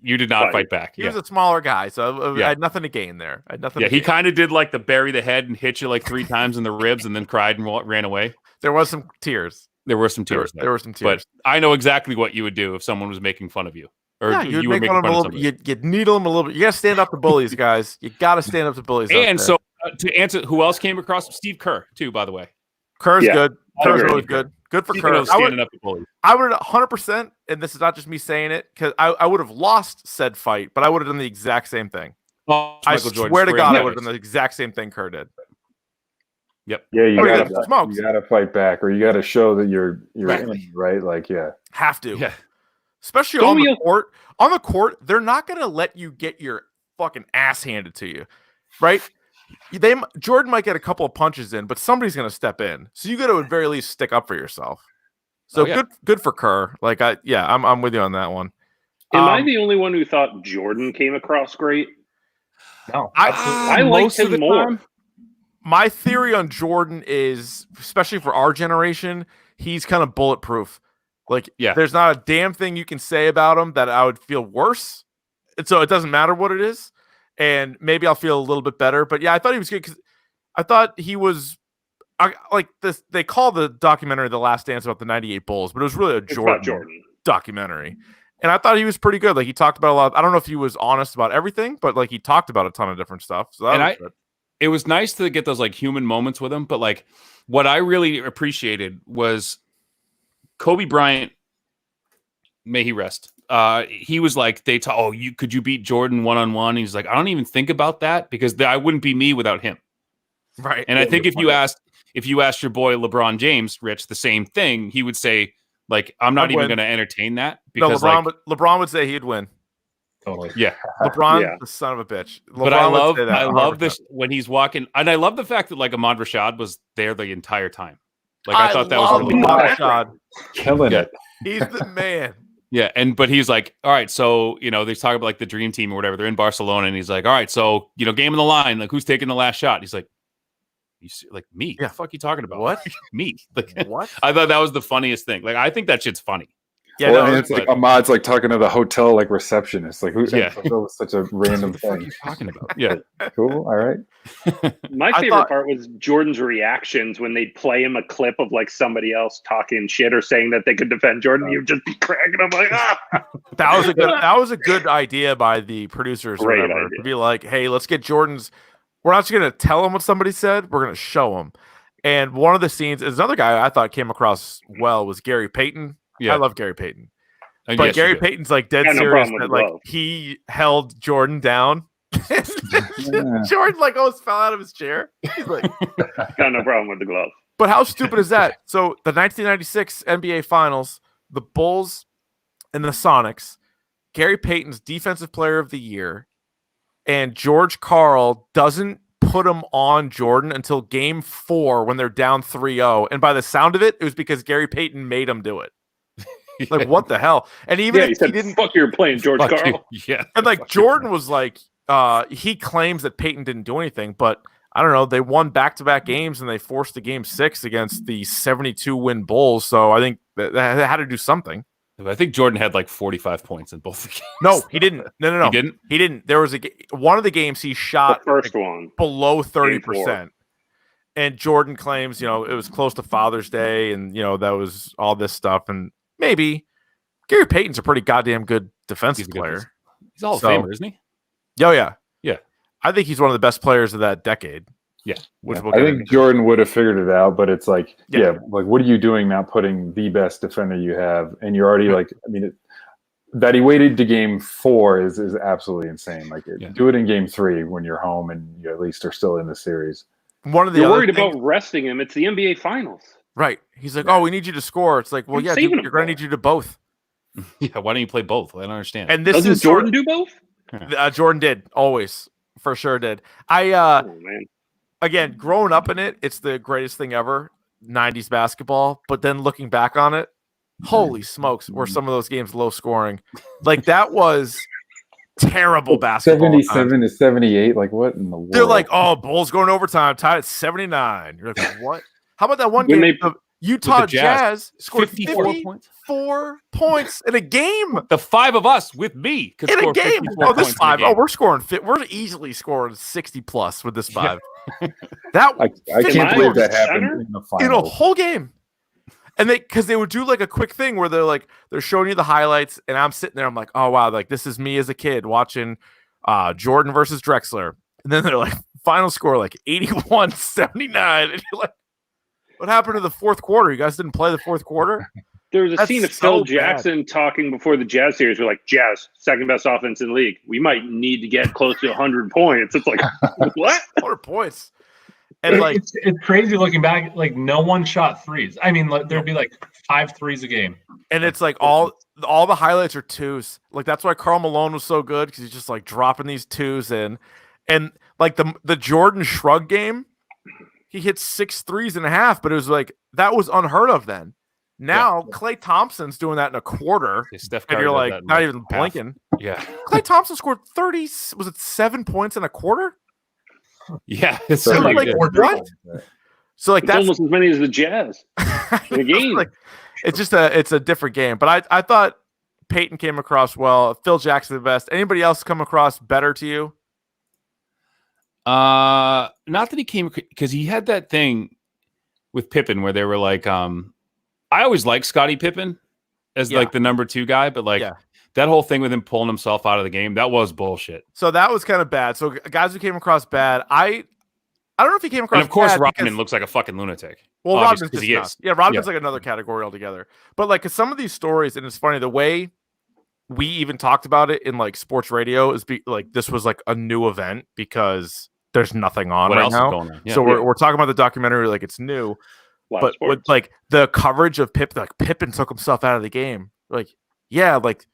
B: You did not fight back.
A: He was a smaller guy, so I had nothing to gain there.
B: He kind of did like the bury the head and hit you like 3 times in the ribs and then cried and ran away.
A: There was some tears.
B: There were some tears. But I know exactly what you would do if someone was making fun of you. Or
A: you would make fun of him a little bit. You'd needle him a little bit. You got to stand up to bullies, guys. You got to stand up to bullies.
B: And so to answer, who else came across? Steve Kerr, too, by the way.
A: Kerr's good. Kerr's really good. Good for Kerr. I would 100%, and this is not just me saying it, because I would have lost said fight, but I would have done the exact same thing. I swear to God, I would have done the exact same thing Kerr did.
B: Yep.
D: Yeah, you gotta fight back, or you gotta show that you're in, right? Like,
A: have to.
B: Yeah.
A: Especially on the court. On the court, they're not gonna let you get your fucking ass handed to you, right? Jordan might get a couple of punches in, but somebody's going to step in. So you got to at very least stick up for yourself. So good for Kerr. Like I'm with you on that one.
E: Am I the only one who thought Jordan came across great?
A: No,
E: I liked him more.
A: My theory on Jordan is, especially for our generation, he's kind of bulletproof. Like, there's not a damn thing you can say about him that I would feel worse. And so it doesn't matter what it is. And maybe I'll feel a little bit better. But I thought he was good because I thought he was like this. They call the documentary The Last Dance about the 98 Bulls, but it was really a Jordan documentary. And I thought he was pretty good. Like, he talked about a lot. I don't know if he was honest about everything, but like he talked about a ton of different stuff. So
B: it was nice to get those like human moments with him. But like what I really appreciated was Kobe Bryant, may he rest. He was like, could you beat Jordan one-on-one? He's like, I don't even think about that because I wouldn't be me without him.
A: Right.
B: And I think if you asked your boy LeBron James, Rich, the same thing, he would say, like, I'm not even going to entertain that because
A: LeBron would say he'd win.
B: Totally. Yeah.
A: LeBron, the son of a bitch.
B: But I love this when he's walking. And I love the fact that like Ahmad Rashad was there the entire time. Like, I thought that was really cool.
A: Rashad.
D: Killing it.
A: He's the man.
B: Yeah, but he's like, all right, so, they talk about like the dream team or whatever. They're in Barcelona, and he's like, all right, so, game on the line. Like, who's taking the last shot? He's like, like, me?
A: Yeah.
B: What the fuck are you talking about?
A: What?
B: Me? Like,
A: what?
B: I thought that was the funniest thing. Like, I think that shit's funny.
D: Yeah, it's like Ahmad's like talking to the hotel like receptionist. Like, that was such a random thing.
B: What are you talking about? Yeah.
D: Cool. All right.
E: My favorite part was Jordan's reactions when they'd play him a clip of like somebody else talking shit or saying that they could defend Jordan. You'd just be cracking him like,
A: That was a good idea by the producers or whatever, to be like, hey, let's get Jordan's. We're not just going to tell him what somebody said. We're going to show him. And one of the scenes is another guy I thought came across well was Gary Payton. Yeah. I love Gary Payton. But Gary Payton's like dead serious that like he held Jordan down. Jordan like almost fell out of his chair. He's like,
E: got no problem with the glove.
A: But how stupid is that? So the 1996 NBA Finals, the Bulls and the Sonics, Gary Payton's Defensive Player of the Year, and George Karl doesn't put him on Jordan until Game 4 when they're down 3-0. And by the sound of it, it was because Gary Payton made him do it. Like, what the hell? And even if he didn't,
E: fuck, you're playing George Karl.
A: Yeah. And like Jordan was like, he claims that Payton didn't do anything, but I don't know. They won back-to-back games and they forced the Game 6 against the 72-win Bulls. So I think that they had to do something.
B: I think Jordan had like 45 points in both the games.
A: No, he didn't. No.
B: He didn't?
A: He didn't. There was one of the games he shot
E: the first one
A: below 30%. And Jordan claims, it was close to Father's Day and, that was all this stuff. And maybe Gary Payton's a pretty goddamn good defensive player.
B: He's a Hall of Famer, isn't he?
A: Oh, yeah.
B: Yeah.
A: I think he's one of the best players of that decade.
B: Yeah.
D: I think Jordan would have figured it out, but it's like, like, what are you doing not putting the best defender you have? And you're already like, I mean, that he waited to game 4 is absolutely insane. Like, do it in game 3 when you're home and you at least are still in the series.
E: You're worried about resting him. It's the NBA Finals.
A: Right. He's like, oh, we need you to score. It's like, well, you're going to need you to both.
B: Yeah, why don't you play both? I don't understand.
A: And this
E: Doesn't Jordan do both?
A: Jordan did, always. For sure did. Again, growing up in it, it's the greatest thing ever, 90s basketball. But then looking back on it, holy smokes, were some of those games low scoring. Like, that was terrible basketball.
D: 77 to 78, like, what in the world?
A: They're like, oh, Bulls going overtime, tied at 79. You're like, what? How about that one game? The Utah Jazz scored 54 points in a game.
B: The 5 of us with me could
A: in a game. Oh, this 5.
B: Oh,
A: we're scoring. We're easily scoring 60 plus with this 5. That
D: I can't believe that happened in the finals.
A: In a whole game. And because they would do like a quick thing where they're showing you the highlights, and I'm sitting there, I'm like, oh wow, like this is me as a kid watching Jordan versus Drexler. And then they're like, final score like 81-79. And you're like, what happened to the fourth quarter? You guys didn't play the fourth quarter?
E: There was a scene of Phil Jackson talking before the Jazz series. We're like, Jazz, second best offense in the league. We might need to get close to 100 points. It's like, what?
A: 100 points. And like,
C: it's crazy looking back. Like, no one shot threes. I mean, like, there'd be like 5 threes a game.
A: And it's like all the highlights are 2s. Like, that's why Karl Malone was so good, because he's just like dropping these 2s in. And like the Jordan Shrug game, he hit 6 threes and a half, but it was like, that was unheard of then. Now, Klay Thompson's doing that in a quarter, and you're like, not even blinking.
B: Yeah.
A: Klay Thompson scored 30, was it 7 points in a quarter?
B: Yeah.
A: It's so like, what? So like, that's
E: almost as many as the Jazz in a game.
A: Like, it's just it's a different game. But I thought Peyton came across well. Phil Jackson the best. Anybody else come across better to you?
B: Not that he came, because he had that thing with Pippen where they were like, I always liked Scottie Pippen as like the number 2 guy, but like that whole thing with him pulling himself out of the game, that was bullshit.
A: So that was kind of bad. So guys who came across bad, I don't know if he came across.
B: And of course,
A: bad
B: Rodman looks like a fucking lunatic.
A: Well, Rodman's just not. Yeah, Rodman's like another category altogether. But like, 'cause some of these stories, and it's funny the way we even talked about it in like sports radio is like this was like a new event because there's nothing on right now. Going on? Yeah, so we're talking about the documentary like it's new. But with like the coverage of Pippen took himself out of the game. Like, yeah, like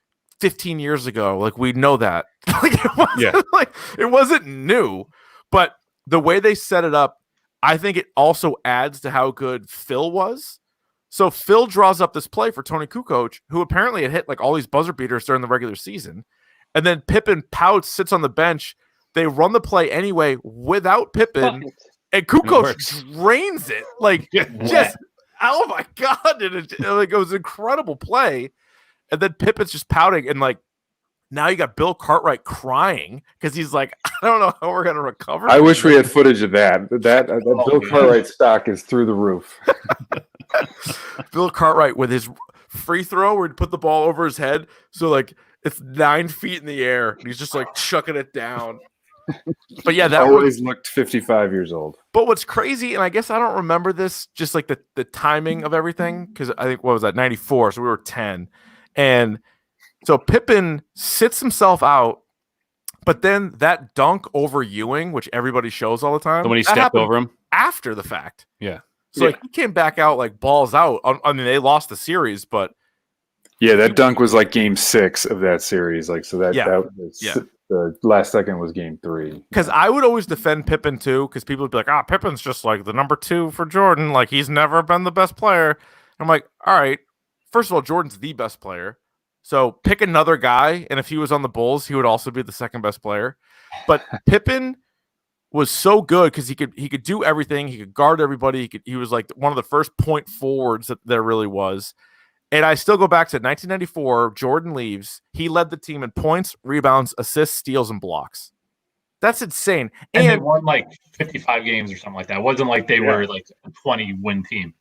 A: 15 years ago, like we know that. Like, it wasn't new. But the way they set it up, I think it also adds to how good Phil was. So Phil draws up this play for Tony Kukoc, who apparently had hit like all these buzzer beaters during the regular season. And then Pippen pouts, sits on the bench. They run the play anyway without Pippen. And Kukoc drains it. Like, just, oh my God. And it was an incredible play. And then Pippen's just pouting. And like, now you got Bill Cartwright crying because he's like, I don't know how we're going to recover.
D: I wish we had footage of that. That Bill Cartwright stock is through the roof.
A: Bill Cartwright with his free throw where he put the ball over his head. So like, it's 9 feet in the air. And he's just like chucking it down. But yeah, that
D: always looked 55 years old.
A: But what's crazy, and I guess I don't remember this, just like the timing of everything, because I think, what was that, 94, so we were 10. And so Pippen sits himself out, but then that dunk over Ewing, which everybody shows all the time.
B: So when he stepped over him?
A: After the fact.
B: Yeah.
A: So like he came back out like balls out. I mean, they lost the series, but
D: yeah, that dunk was like game 6 of that series. Like, so that was the last second was game 3.
A: Because I would always defend Pippen too, because people would be like, Pippen's just like the number 2 for Jordan. Like, he's never been the best player. I'm like, all right, first of all, Jordan's the best player. So pick another guy, and if he was on the Bulls, he would also be the second best player. But Pippen was so good because he could do everything. He could guard everybody. He was like one of the first point forwards that there really was. And I still go back to 1994. Jordan leaves. He led the team in points, rebounds, assists, steals, and blocks. That's insane.
C: And they won like 55 games or something like that. It wasn't like they were like a 20-win team.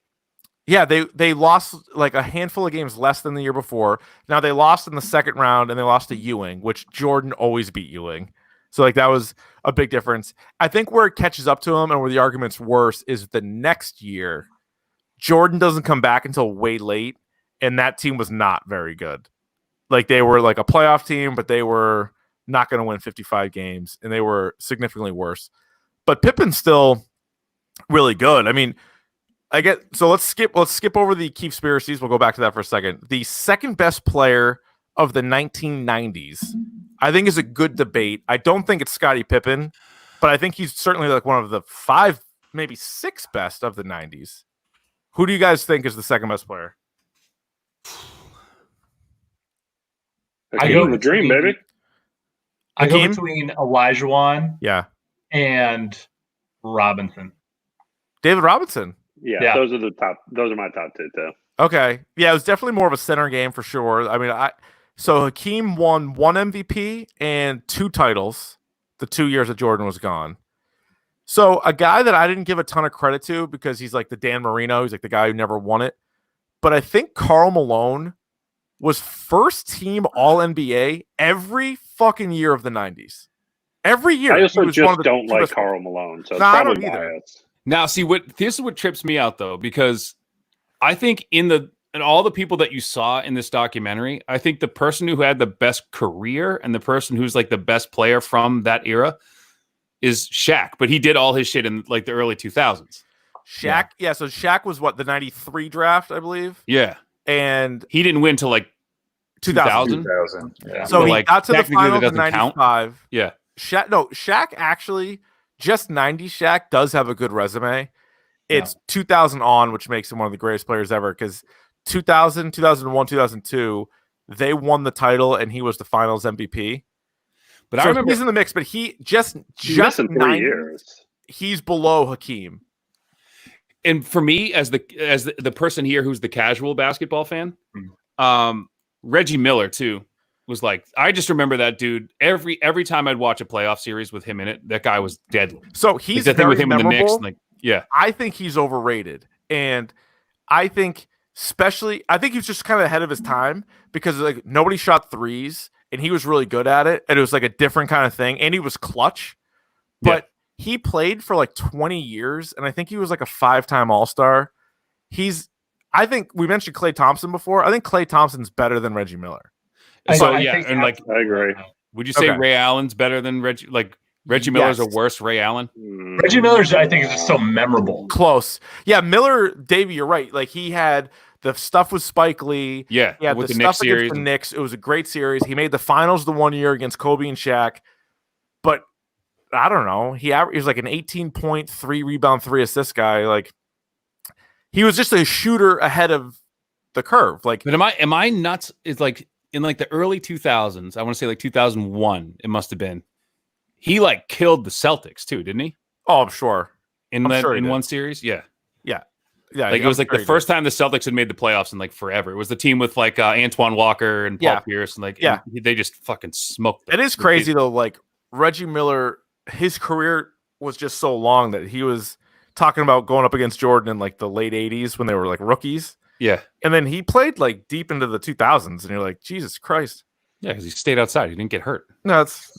A: Yeah, they lost like a handful of games less than the year before. Now they lost in the second round, and they lost to Ewing, which Jordan always beat Ewing. So like that was a big difference. I think where it catches up to him and where the argument's worse is the next year. Jordan doesn't come back until way late, and that team was not very good. Like they were like a playoff team, but they were not going to win 55 games, and they were significantly worse. But Pippen's still really good. I mean, let's skip over the Keefe conspiracies. We'll go back to that for a second. The second best player of the 1990s, I think, is a good debate. I don't think it's Scottie Pippen, but I think he's certainly like one of the 5, maybe 6 best of the 90s. Who do you guys think is the second best player?
E: I go the dream, baby.
C: I go between Olajuwon, and Robinson.
A: David Robinson.
E: Yeah, those are the top. Those are my top 2 too.
A: Okay, yeah, it was definitely more of a center game for sure. I mean, so Hakeem won 1 MVP and 2 titles the 2 years that Jordan was gone. So a guy that I didn't give a ton of credit to because he's like the Dan Marino, he's like the guy who never won it. But I think Karl Malone was first team All NBA every fucking year of the 90s. Every year.
E: I also just don't like Karl Malone, so it's probably biased.
B: Now, see this is what trips me out though, because I think in all the people that you saw in this documentary, I think the person who had the best career and the person who's like the best player from that era is Shaq, but he did all his shit in like the early 2000s.
A: Shaq, so Shaq was what, the 93 draft, I believe?
B: Yeah.
A: And
B: he didn't win till like 2000.
D: Yeah.
A: So he got to the finals in 95.
B: Count. Yeah.
A: Shaq actually, just 90 Shaq does have a good resume. It's 2000 on, which makes him one of the greatest players ever, because 2000, 2001, 2002, they won the title and he was the finals MVP. But I remember he's in the mix, but he just in
E: 3 years.
A: He's below Hakeem.
B: And for me, as the person here who's the casual basketball fan, Reggie Miller too was like, I just remember that dude every time I'd watch a playoff series with him in it, that guy was deadly.
A: So he's
B: like, the thing with him
A: memorable.
B: In the mix, like
A: I think he's overrated, and I think he was just kind of ahead of his time because like nobody shot threes. And he was really good at it. And it was like a different kind of thing. And he was clutch. But he played for like 20 years. And I think he was like a 5-time All-Star. I think we mentioned Klay Thompson before. I think Klay Thompson's better than Reggie Miller.
B: I
E: agree.
B: Would you say Ray Allen's better than Reggie? Like Reggie Miller's a worse Ray Allen?
C: Reggie Miller's, I think, is just so memorable.
A: Close. Yeah, Miller, Davey, you're right. Like he had the stuff with Spike Lee.
B: Yeah,
A: with the stuff against the Knicks. It was a great series. He made the finals the 1 year against Kobe and Shaq. But I don't know. He was like an 18-point, 3-rebound, 3-assist guy. Like he was just a shooter ahead of the curve. Like,
B: but am I nuts? It's like in like the early 2000s. I want to say like 2001. It must have been. He like killed the Celtics too, didn't he?
A: Oh, I'm sure.
B: In one series, yeah. Like it was like the first time the Celtics had made the playoffs in like forever. It was the team with like Antoine Walker and Paul Pierce, and like they just fucking smoked them.
A: It is crazy though. Like Reggie Miller, his career was just so long that he was talking about going up against Jordan in like the late 80s when they were like rookies.
B: Yeah,
A: and then he played like deep into the 2000s, and you're like, Jesus Christ.
B: Yeah, because he stayed outside. He didn't get hurt.
A: No, that's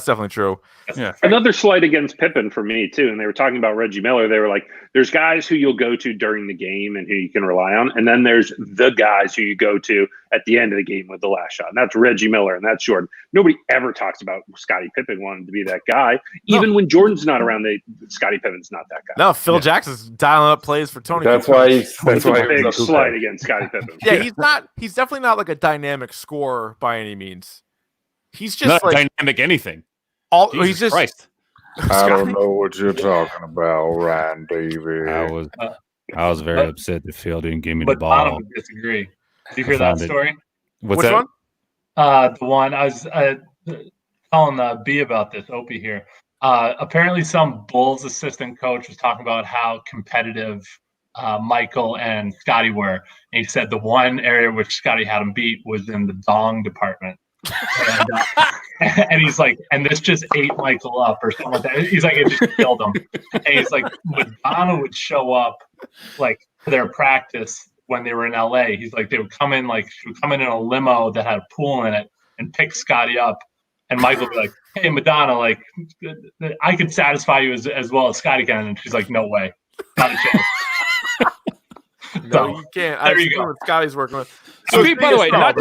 A: definitely true.
B: Yeah.
E: Another slight against Pippen for me too. And they were talking about Reggie Miller. They were like, there's guys who you'll go to during the game and who you can rely on. And then there's the guys who you go to at the end of the game with the last shot. And that's Reggie Miller and that's Jordan. Nobody ever talks about Scottie Pippen wanting to be that guy. Even when Jordan's not around, Scottie Pippen's not that guy.
A: No, Phil Jackson's dialing up plays for Tony.
D: That's why
E: he's a big slight against Scottie Pippen.
A: He's definitely not like a dynamic scorer by any means. He's just
B: not
A: like
B: dynamic anything.
A: He's just
B: Christ.
D: I don't know what you're talking about, Ryan Davey.
B: I was very upset that Phil didn't give me the ball.
C: But I would disagree. Did you hear that story?
B: Which
A: one?
C: The one I was telling B about this, Opie here. Apparently some Bulls assistant coach was talking about how competitive Michael and Scotty were. And he said the one area which Scotty had him beat was in the dong department. And he's like, and this just ate Michael up or something like that. He's like, it just killed him. And he's like, Madonna would show up like to their practice when they were in LA. He's like, she would come in in a limo that had a pool in it and pick Scotty up And Michael would be like, "Hey, Madonna, like, I could satisfy you as well as Scotty can." And she's like, "No way, not a chance."
A: No, you can't.
C: There
A: I've
C: you
A: seen
C: go.
A: what Scotty's working with.
B: So, by the way,
A: not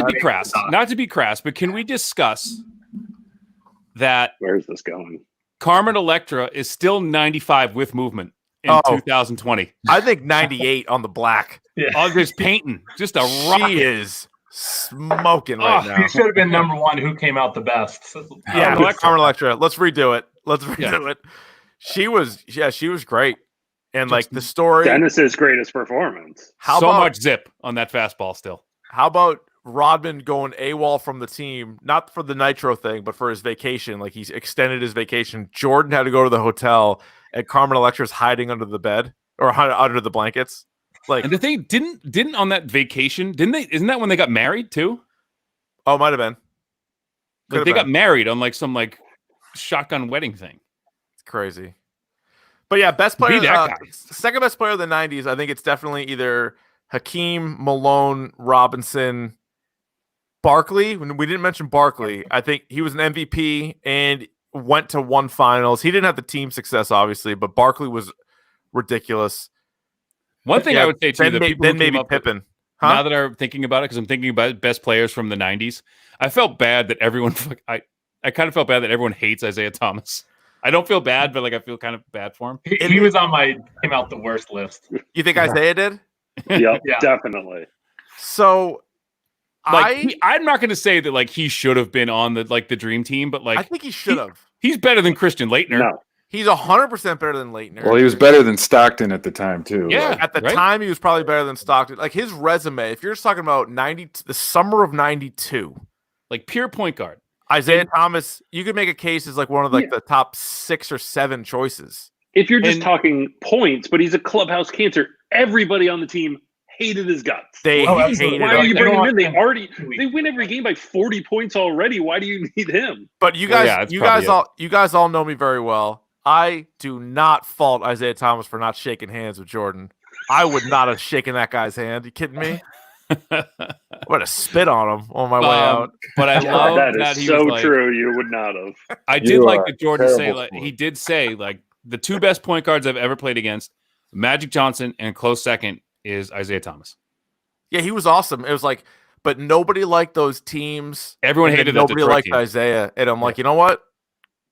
B: to be crass, but can we discuss that?
E: Where's this going?
B: Carmen Electra is still 95 with movement in 2020.
A: I think 98 on the black.
C: Yeah.
B: Oh, there's painting. Just a rocket.
A: She is smoking right now.
C: She should have been number one. Who came out the best?
A: Yeah, Carmen Electra. Let's redo it. She was great. And like the story,
E: Dennis's greatest performance.
B: Much zip on that fastball still.
A: How about Rodman going AWOL from the team, not for the Nitro thing, but for his vacation? Like he's extended his vacation. Jordan had to go to the hotel, and Carmen Electra's hiding under the bed or under the blankets. Like,
B: and the thing didn't on that vacation, didn't they? Isn't that when they got married too?
A: Oh, might have been.
B: Like they got married on like some like shotgun wedding thing.
A: It's crazy. But yeah, best player, second best player of the 90s. I think it's definitely either Hakeem, Malone, Robinson, Barkley. When we didn't mention Barkley, I think he was an MVP and went to one finals. He didn't have the team success, obviously, but Barkley was ridiculous.
B: One thing I would say to you, the people
A: then maybe Pippen.
B: Now that I'm thinking about it, because I'm thinking about best players from the 90s, I felt bad that everyone. I kind of felt bad that everyone hates Isaiah Thomas. I don't feel bad, but like I feel kind of bad for him.
C: He was on my came out the worst list.
A: You think Isaiah did?
E: Yep, yeah, definitely.
A: So,
B: like, I'm not going to say that like he should have been on the dream team, but like
A: I think he should have.
B: He's better than Christian Laettner.
E: No,
A: he's 100% better than Laettner.
D: Well, he was better than Stockton at the time too.
B: Yeah,
A: at the time he was probably better than Stockton. Like his resume, if you're just talking about the summer of '92,
B: like pure point guard.
A: Isaiah Thomas, you could make a case as like one of like the top 6 or 7 choices.
E: If you're just talking points, but he's a clubhouse cancer. Everybody on the team hated his guts.
A: They hated him.
E: Why are you bringing him in? They win every game by 40 points already. Why do you need him?
A: But you guys, you guys all know me very well. I do not fault Isaiah Thomas for not shaking hands with Jordan. I would not have shaken that guy's hand. You kidding me? I would have spit on him on my way out.
B: But I love
E: that is so true. You would not have.
B: I did like that Jordan say, like he did say, like the 2 best point guards I've ever played against, Magic Johnson, and close second is Isaiah Thomas.
A: Yeah, he was awesome. It was like, but nobody liked those teams.
B: Everyone hated that.
A: Nobody liked Isaiah, and I'm like, you know what?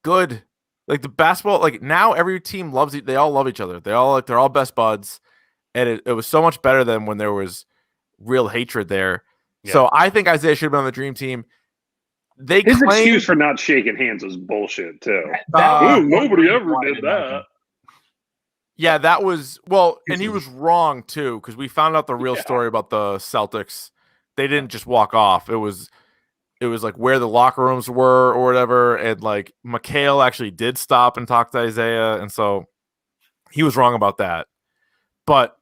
A: Good. Like the basketball, like now every team loves it. They all love each other. They're all best buds, and it was so much better than when there was real hatred there. Yeah. So I think Isaiah should have been on the dream team. His
E: excuse for not shaking hands was bullshit too. Nobody ever did that.
A: Yeah, that was and he was wrong too, because we found out the real story about the Celtics. They didn't just walk off. It was like where the locker rooms were or whatever, and like McHale actually did stop and talk to Isaiah, and so he was wrong about that. But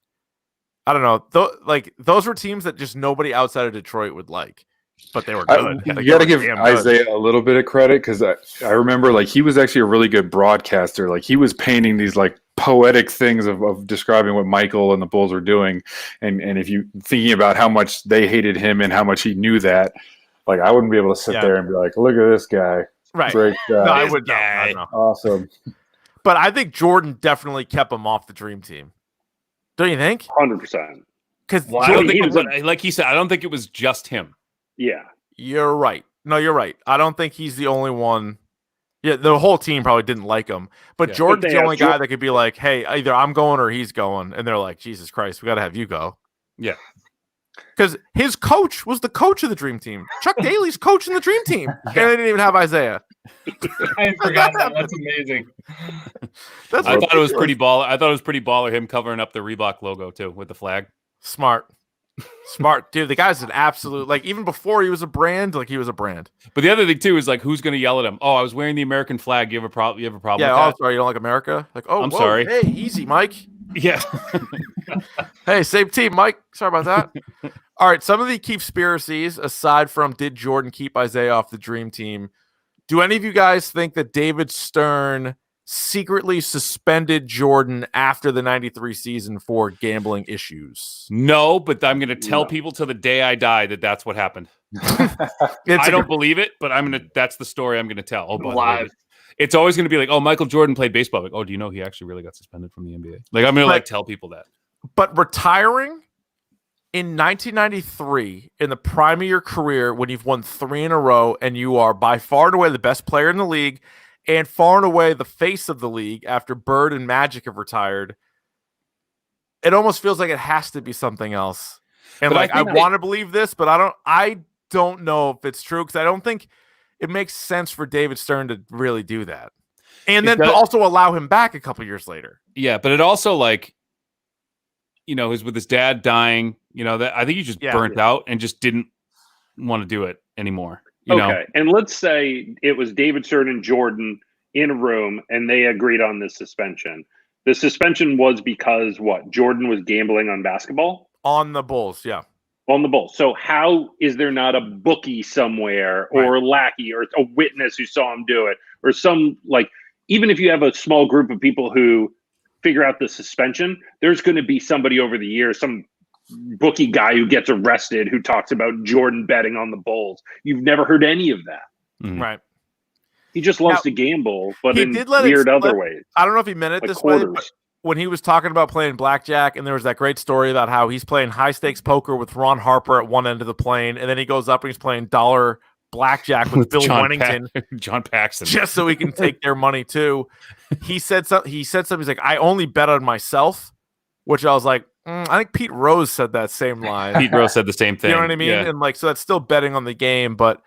A: I don't know. Those were teams that just nobody outside of Detroit would like, but they were good.
D: You got to give Isaiah a little bit of credit, because I remember like he was actually a really good broadcaster. Like he was painting these like poetic things of describing what Michael and the Bulls were doing, and if you thinking about how much they hated him and how much he knew that, like I wouldn't be able to sit there and be like, look at this guy,
A: right?
D: Great guy.
A: No, I would not.
D: Awesome.
A: But I think Jordan definitely kept him off the dream team. Don't you think?
E: 100%.
A: Because
B: like he said, I don't think it was just him.
E: Yeah,
A: you're right. No, you're right. I don't think he's the only one. Yeah, the whole team probably didn't like him, but Jordan's the only guy that could be like, "Hey, either I'm going or he's going," and they're like, "Jesus Christ, we got to have you go."
B: Yeah,
A: because his coach was the coach of the dream team. Chuck Daly's coaching the dream team, and they didn't even have Isaiah.
C: I forgot that. That's amazing.
B: I thought it was pretty baller. I thought it was pretty baller him covering up the Reebok logo too with the flag.
A: Smart, dude. The guy's an absolute, like, even before he was a brand, like he was a brand.
B: But the other thing too is like, who's going to yell at him? Oh, I was wearing the American flag. You have a problem? Yeah.
A: With that? Sorry, you don't like America? Like, I'm
B: sorry.
A: Hey, easy, Mike.
B: Yeah.
A: Hey, same team, Mike. Sorry about that. All right, some of the conspiracies, aside from did Jordan keep Isaiah off the dream team, do any of you guys think that David Stern secretly suspended Jordan after the 93 season for gambling issues?
B: No, but I'm going to tell people till the day I die that that's what happened. I don't believe it, but that's the story I'm going to tell. Oh, by the way, it's always going to be like, oh, Michael Jordan played baseball. Like, oh, do you know he actually really got suspended from the NBA? Like, I'm going to tell people that.
A: But retiring in 1993, in the prime of your career, when you've won 3 in a row and you are by far and away the best player in the league and far and away the face of the league after Bird and Magic have retired, it almost feels like it has to be something else. And but I want to believe this, but I don't know if it's true, because I don't think it makes sense for David Stern to really do that. And then to also allow him back a couple years later.
B: Yeah, but it also, like, is with his dad dying, that I think he just burnt out and just didn't want to do it anymore. You know?
E: And let's say it was David Stern and Jordan in a room and they agreed on this suspension. The suspension was because what? Jordan was gambling on basketball?
A: On the Bulls, yeah.
E: On the Bulls. So how is there not a bookie somewhere or a lackey or a witness who saw him do it, or some, like, even if you have a small group of people who figure out the suspension, there's going to be somebody over the years, some bookie guy who gets arrested who talks about Jordan betting on the Bulls. You've never heard any of that.
B: Mm-hmm.
A: Right.
E: He just loves to gamble, but in weird other ways.
A: I don't know if he meant it like this way, but when he was talking about playing blackjack, and there was that great story about how he's playing high-stakes poker with Ron Harper at one end of the plane, and then he goes up and he's playing dollar blackjack with Bill Wennington,
B: John Paxson,
A: just so he can take their money too. He said something. He's like, I only bet on myself, which I was like, I think Pete Rose said that same line.
B: Pete Rose said the same thing.
A: You know what I mean? Yeah. And like, so that's still betting on the game, but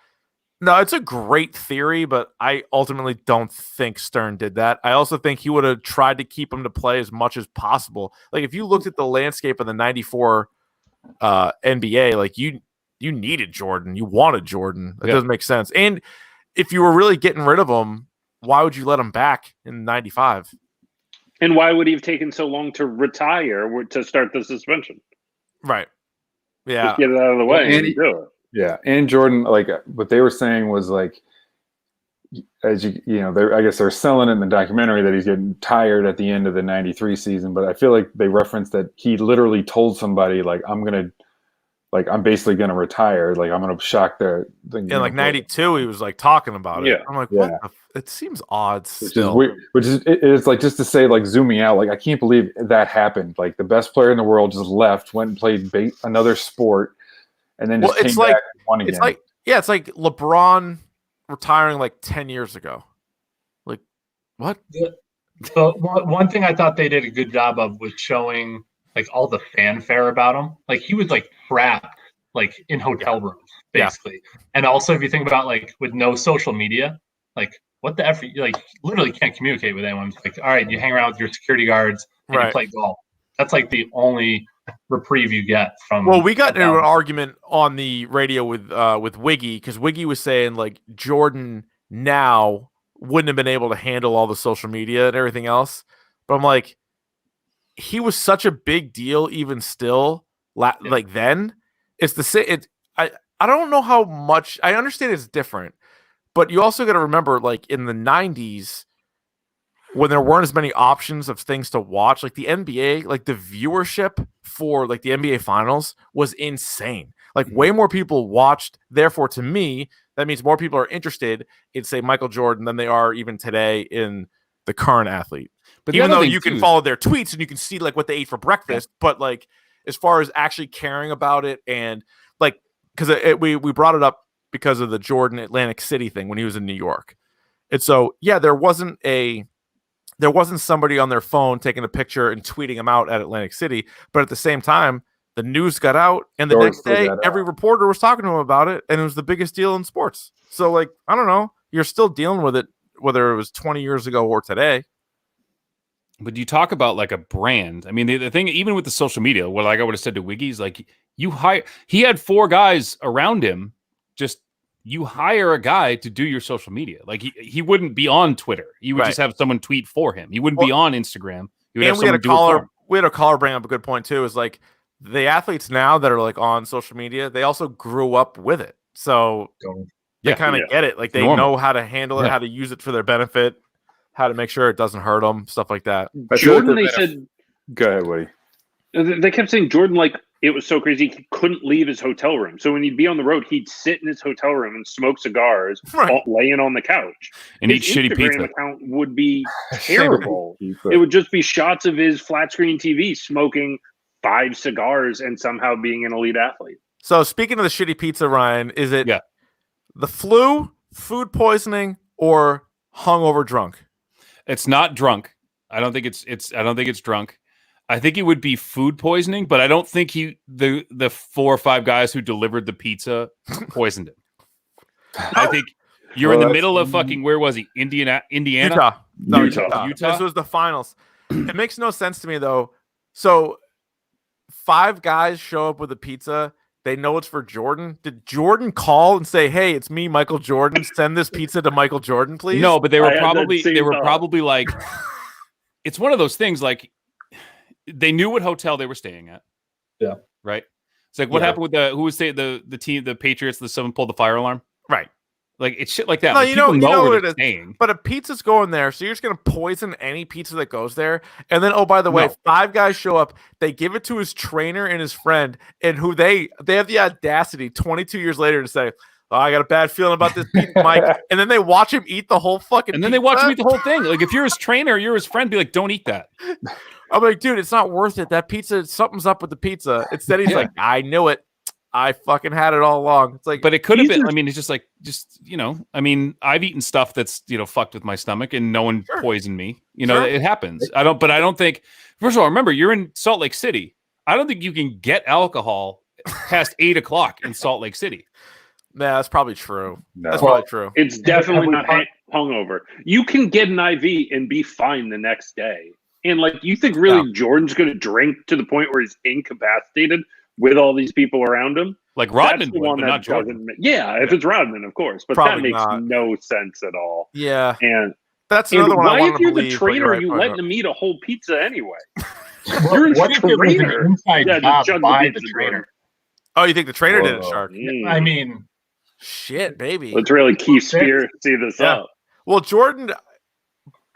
A: no, it's a great theory, but I ultimately don't think Stern did that. I also think he would have tried to keep him to play as much as possible. Like, if you looked at the landscape of the 94 NBA, like you needed Jordan. You wanted Jordan. That doesn't make sense. And if you were really getting rid of him, why would you let him back in 95?
E: And why would he have taken so long to retire to start the suspension?
A: Right. Yeah.
E: Just get it out of the way and do it.
D: Yeah. And Jordan, like, what they were saying was, like, as I guess they're selling in the documentary that he's getting tired at the end of the 93 season, but I feel like they referenced that he literally told somebody, like, I'm basically going to retire. Like, I'm going to shock their thing.
A: Yeah, like 92, he was like talking about it.
E: Yeah.
A: I'm like, what? It seems odd still.
D: Which is it's like, just to say, like, zooming out, like, I can't believe that happened. Like, the best player in the world just left, went and played another sport, and then just came back and won again.
A: It's like LeBron retiring like 10 years ago. Like, what?
C: So one thing I thought they did a good job of was showing, like, all the fanfare about him. Like, he was, like, trapped, like, in hotel rooms, basically. Yeah. And also, if you think about, like, with no social media, like, what the F, you, like, literally can't communicate with anyone. It's like, all right, you hang around with your security guards and you play golf. That's, like, the only reprieve you get from.
A: Well, we got into an argument on the radio with Wiggy, because Wiggy was saying, like, Jordan now wouldn't have been able to handle all the social media and everything else. But I'm like, he was such a big deal even still, like, then. It's the same. I don't know how much. I understand it's different, but you also got to remember, like, in the 90s, when there weren't as many options of things to watch, like the NBA, like the viewership for, like, the NBA finals was insane. Like, way more people watched. Therefore, to me, that means more people are interested in, say, Michael Jordan than they are even today in the current athlete. But even though you can follow their tweets and you can see, like, what they ate for breakfast, but, like, as far as actually caring about it, and, like, because we brought it up because of the Jordan Atlantic City thing when he was in New York. And so, yeah, there wasn't somebody on their phone taking a picture and tweeting him out at Atlantic City, but at the same time, the news got out, and the next day, every reporter was talking to him about it, and it was the biggest deal in sports. So, like, I don't know, you're still dealing with it, whether it was 20 years ago or today.
B: But you talk about, like, a brand. I mean, the thing, even with the social media, well, like I would have said to Wiggy's, like, he had 4 guys around him. Just, you hire a guy to do your social media. Like, he wouldn't be on Twitter. You would just have someone tweet for him. He wouldn't be on Instagram. You would have someone do it for him.
A: We had a caller bring up a good point too. Is like, the athletes now that are, like, on social media, they also grew up with it, so they kind of get it. Like, they know how to handle it, how to use it for their benefit. how to make sure it doesn't hurt him, stuff like that.
E: Jordan, they said.
D: Go ahead, Woody.
E: They kept saying Jordan, like, it was so crazy he couldn't leave his hotel room. So when he'd be on the road, he'd sit in his hotel room and smoke cigars, laying on the couch.
B: And eat shitty pizza.
E: Account would be terrible. It would just be shots of his flat screen TV smoking 5 cigars and somehow being an elite athlete.
A: So speaking of the shitty pizza, Ryan, is it the flu, food poisoning, or hungover drunk?
B: It's not drunk. I don't think it's drunk. I think it would be food poisoning, but I don't think the 4 or 5 guys who delivered the pizza poisoned it. I think you're in the middle of fucking, where was he? Indiana?
A: Utah. This was the finals. It makes no sense to me though. So 5 guys show up with a pizza. They know it's for Jordan. Did Jordan call and say, "Hey, it's me, Michael Jordan. Send this pizza to Michael Jordan, please"?
B: No, but they were probably like, it's one of those things like, they knew what hotel they were staying at.
C: Yeah.
B: Right. It's like what happened with the team, the Patriots, someone pulled the fire alarm.
A: Right.
B: Like it's shit like that.
A: No,
B: like,
A: you know
B: where
A: what
B: they're
A: it is.
B: Staying.
A: But a pizza's going there, so you're just gonna poison any pizza that goes there. And then, oh, by the way, 5 guys show up. They give it to his trainer and his friend, and who they have the audacity 22 years later to say, "Oh, I got a bad feeling about this pizza, Mike." And then they watch him eat the whole fucking.
B: And then they watch him eat the whole thing. Like if you're his trainer, you're his friend. Be like, "Don't eat that."
A: I'm like, dude, it's not worth it. That pizza, something's up with the pizza. Instead, he's like, I knew it. I fucking had it all along. It's like,
B: but it could have been. I mean, it's just I mean, I've eaten stuff that's fucked with my stomach, and no one poisoned me. It happens. I don't think. First of all, remember, you're in Salt Lake City. I don't think you can get alcohol past 8 o'clock in Salt Lake City.
A: Yeah, that's probably true. That's probably true.
E: It's definitely not hungover. You can get an IV and be fine the next day. And like, you think really Jordan's going to drink to the point where he's incapacitated with all these people around him?
B: Like Rodman would, but not Jordan.
E: If it's Rodman, of course, but
A: probably
E: that makes no sense at all.
A: Yeah,
E: and
A: that's another one.
E: Why,
A: I
E: if you're the trainer, you letting him eat a whole pizza anyway?
C: You're what if it was an inside job by the trainer?
A: Oh, you think the trainer did it, Shark?
C: I mean,
A: shit, baby.
E: Let's really Keefe Spears see this up.
A: Well, Jordan,